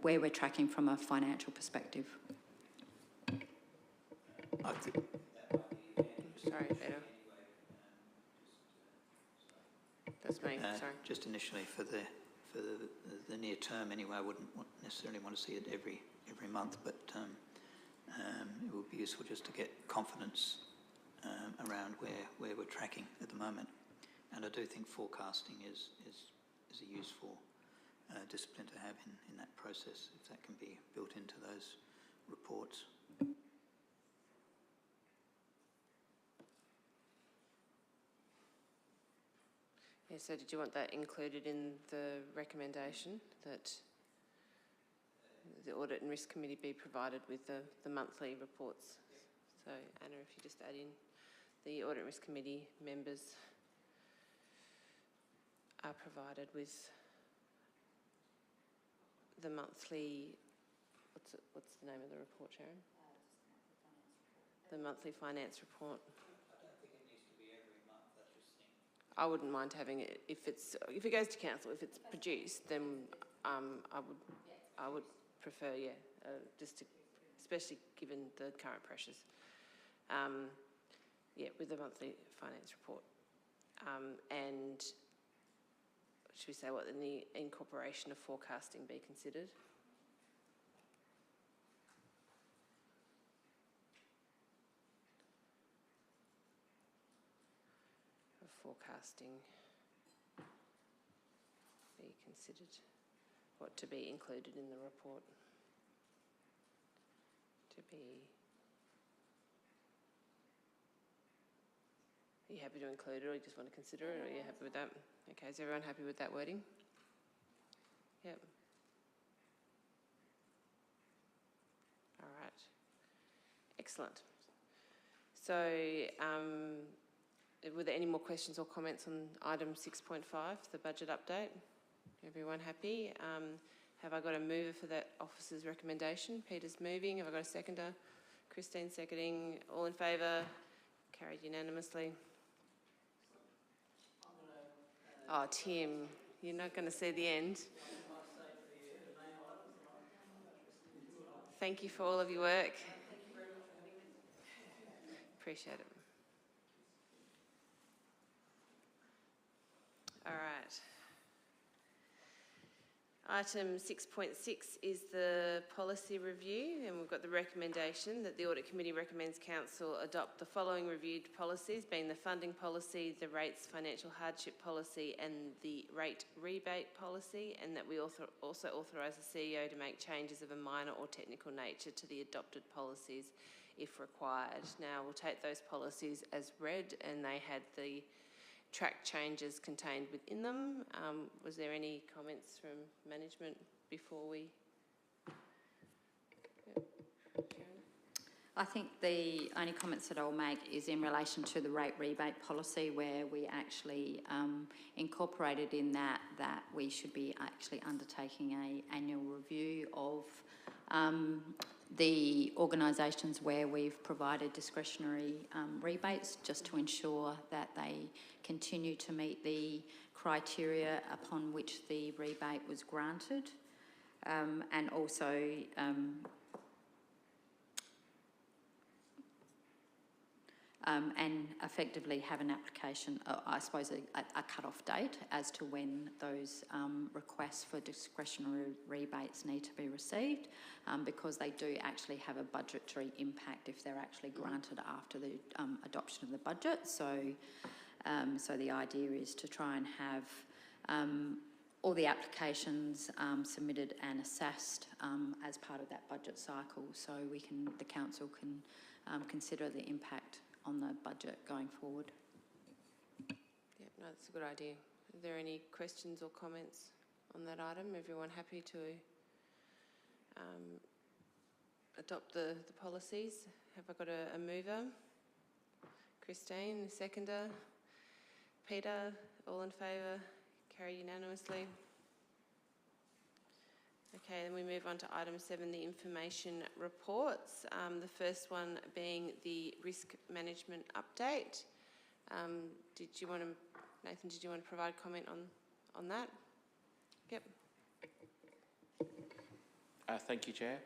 we're tracking from a financial perspective. Sorry, Peter. That's me, sorry. Just initially for the near term anyway, I wouldn't necessarily want to see it every month, but it would be useful just to get confidence around where we're tracking at the moment. And I do think forecasting is a useful discipline to have in that process, if that can be built into those reports. Yeah, so did you want that included in the recommendation, that the Audit and Risk Committee be provided with the monthly reports? So Anna, if you just add in the Audit and Risk Committee members are provided with the monthly, what's the name of the report, Sharon? The monthly finance report. I don't think it needs to be every month, I just think. I wouldn't mind having it if it goes to council, if it's produced, then I would prefer, just to, especially given the current pressures. With the monthly finance report, and should we say what in the incorporation of forecasting be considered? Forecasting be considered, what to be included in the report? Are you happy to include it, or you just want to consider it, or are you happy with that? Okay, is everyone happy with that wording? Yep. All right. Excellent. So, were there any more questions or comments on item 6.5, the budget update? Everyone happy? Have I got a mover for that officer's recommendation? Peter's moving. Have I got a seconder? Christine seconding. All in favour? Carried unanimously. Oh, Tim, you're not going to see the end. Thank you for all of your work. Appreciate it. All right. Item 6.6 is the policy review, and we've got the recommendation that the Audit Committee recommends Council adopt the following reviewed policies, being the funding policy, the rates financial hardship policy and the rate rebate policy, and that we also authorise the CEO to make changes of a minor or technical nature to the adopted policies if required. Now, we'll take those policies as read, and they had the track changes contained within them. Was there any comments from management before we... I think the only comments that I'll make is in relation to the rate rebate policy, where we actually incorporated in that we should be actually undertaking an annual review of the organisations where we've provided discretionary rebates, just to ensure that they continue to meet the criteria upon which the rebate was granted, and also and effectively have an application, I suppose a cut-off date as to when those requests for discretionary rebates need to be received, because they do actually have a budgetary impact if they're actually granted after the adoption of the budget. So the idea is to try and have all the applications submitted and assessed as part of that budget cycle, so the council can consider the impact on the budget going forward. Yeah, no, that's a good idea. Are there any questions or comments on that item? Everyone happy to adopt the policies? Have I got a mover? Christine, a seconder? Peter, all in favour? Carry unanimously. Okay, then we move on to item 7, the information reports. The first one being the risk management update. Nathan, did you want to provide comment on that? Yep. Thank you, Chair.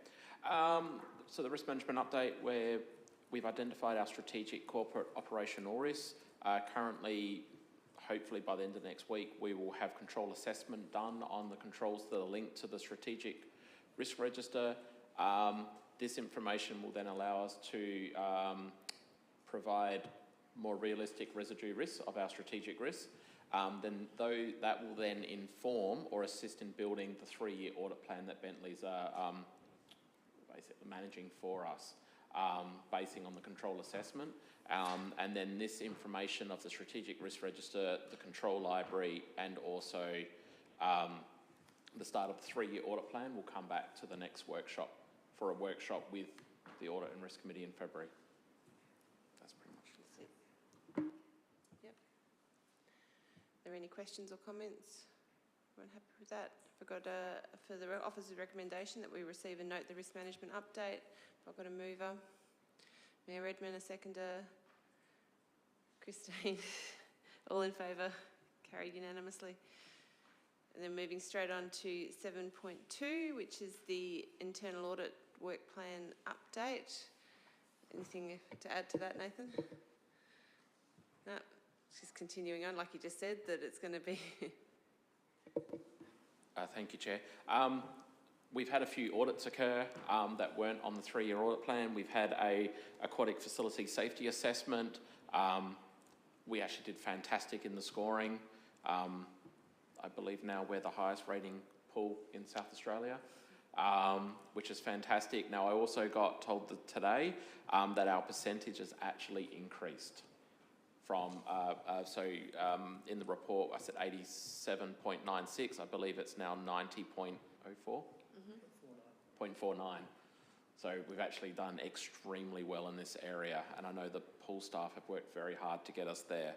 So the risk management update, where we've identified our strategic corporate operational risks. Currently, hopefully by the end of next week, we will have control assessment done on the controls that are linked to the strategic risk register. This information will then allow us to provide more realistic residue risks of our strategic risks. That will then inform or assist in building the 3-year audit plan that Bentley's basically managing for us, basing on the control assessment. And then this information of the strategic risk register, the control library, and also the start of the 3-year audit plan will come back to the next workshop for a workshop with the Audit and Risk Committee in February. there any questions or comments? Everyone happy with that? I've got for the officer's recommendation that we receive and note the risk management update. I've got a mover. Mayor Redman, a seconder. Christine, all in favour? Carried unanimously. And then moving straight on to 7.2, which is the internal audit work plan update. Anything to add to that, Nathan? No, just continuing on, like you just said, that it's going to be... Thank you, Chair. We've had a few audits occur that weren't on the 3-year audit plan. We've had a aquatic facility safety assessment. We actually did fantastic in the scoring. I believe now we're the highest rating pool in South Australia, which is fantastic. Now, I also got told today that our percentage has actually increased from, in the report I said 87.96, I believe it's now 90.04, 0.49. So we've actually done extremely well in this area, and I know the pool staff have worked very hard to get us there.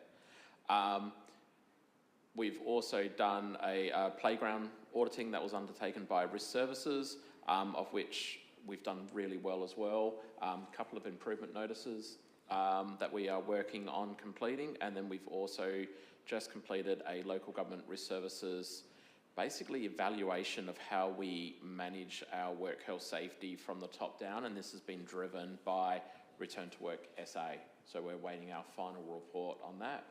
We've also done a playground auditing that was undertaken by Risk Services, of which we've done really well as well. A couple of improvement notices that we are working on completing, and then we've also just completed a local government Risk Services basically evaluation of how we manage our work health safety from the top down, and this has been driven by Return to Work SA. So we're waiting our final report on that,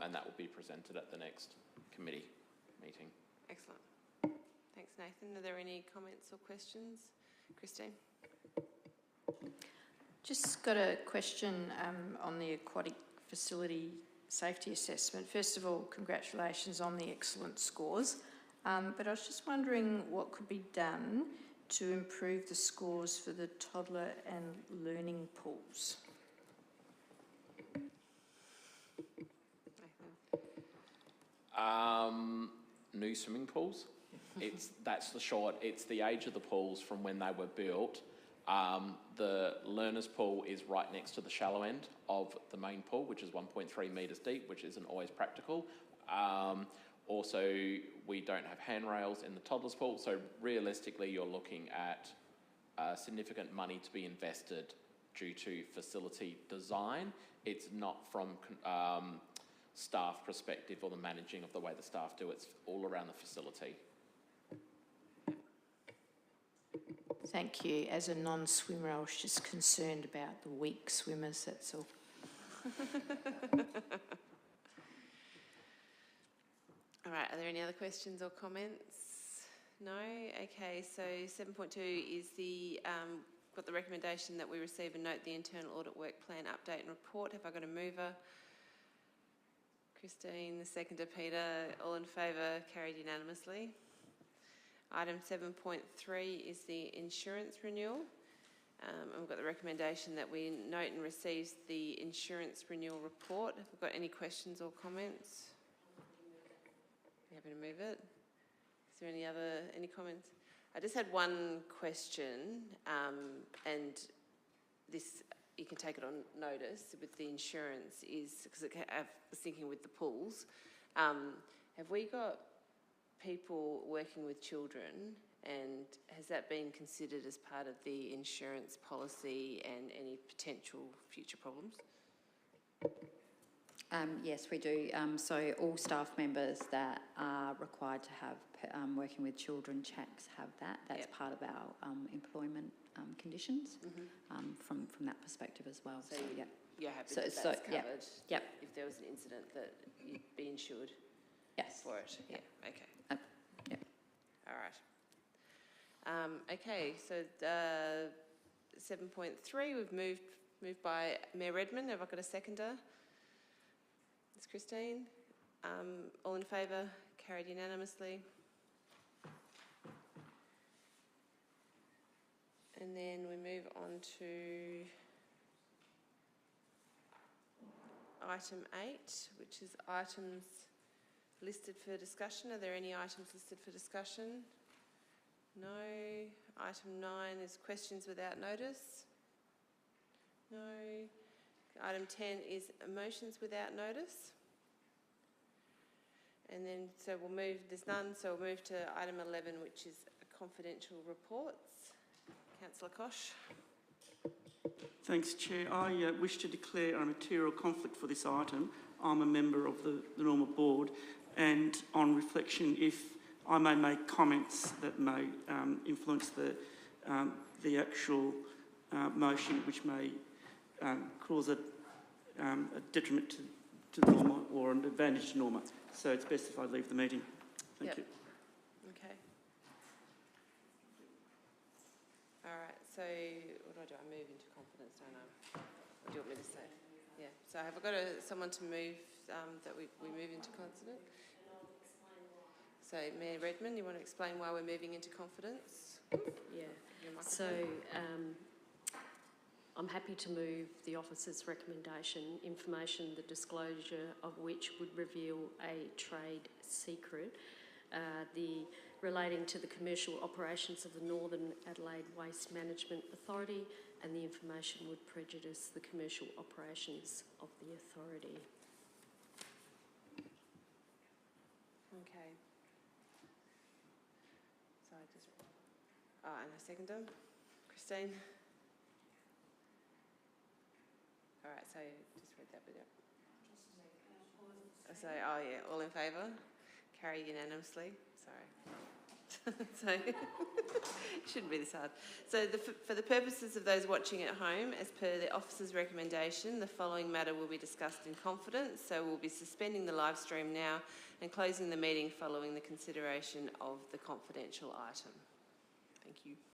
and that will be presented at the next committee meeting. Excellent. Thanks, Nathan. Are there any comments or questions? Christine? Just got a question on the aquatic facility safety assessment. First of all, congratulations on the excellent scores. But I was just wondering what could be done to improve the scores for the toddler and learning pools. New swimming pools. That's the short. It's the age of the pools from when they were built. The learners pool is right next to the shallow end of the main pool, which is 1.3 metres deep, which isn't always practical. Also, we don't have handrails in the toddlers pool, so realistically you're looking at significant money to be invested due to facility design. It's not from staff perspective or the managing of the way the staff do it. It's all around the facility. Thank you. As a non-swimmer, I was just concerned about the weak swimmers, that's all. All right, are there any other questions or comments? No? Okay, so 7.2 is got the recommendation that we receive and note the internal audit work plan update and report. Have I got a mover? Christine, the seconder, Peter. All in favour? Carried unanimously. Item 7.3 is the insurance renewal. And we've got the recommendation that we note and receive the insurance renewal report. Have we got any questions or comments? You happy to move it? Is there any comments? I just had one question, and this you can take it on notice with the insurance is because I was thinking with the pools. Have we got people working with children, and has that been considered as part of the insurance policy and any potential future problems? Yes, we do. So all staff members that are required to have working with children checks have that. That's part of our employment conditions from that perspective as well. So yeah. You're happy that's covered? Yep. If there was an incident that you'd be insured Yes. for it? Yeah, okay. Yep. All right. Okay, so 7.3 we've moved by Mayor Redman. Have I got a seconder? It's Christine. All in favour? Carried unanimously. And then we move on to item 8, which is items listed for discussion. Are there any items listed for discussion? No. Item 9 is questions without notice. No. Item 10 is motions without notice. And then, so we'll move, there's none, so we'll move to item 11, which is confidential reports. Councillor Kosh. Thanks, Chair. I wish to declare a material conflict for this item. I'm a member of the Norma Board, and on reflection, if I may make comments that may influence the actual motion, which may cause a detriment to Norma or an advantage to Norma. So it's best if I leave the meeting. Thank you. Okay. All right, so what do? I move into confidence, don't I? Or do you want me to say? Yeah, so have I got someone to move that we move into confidence? So Mayor Redmond, you want to explain why we're moving into confidence? Yeah, so I'm happy to move the officer's recommendation, information the disclosure of which would reveal a trade secret, relating to the commercial operations of the Northern Adelaide Waste Management Authority, and the information would prejudice the commercial operations of the authority. Okay. So I just... Oh, and I second them. Christine? All right, so just read that bit out. So, oh yeah, all in favour? Carry unanimously. Sorry. So, it shouldn't be this hard. So, for the purposes of those watching at home, as per the officer's recommendation, the following matter will be discussed in confidence. So, we'll be suspending the live stream now and closing the meeting following the consideration of the confidential item. Thank you.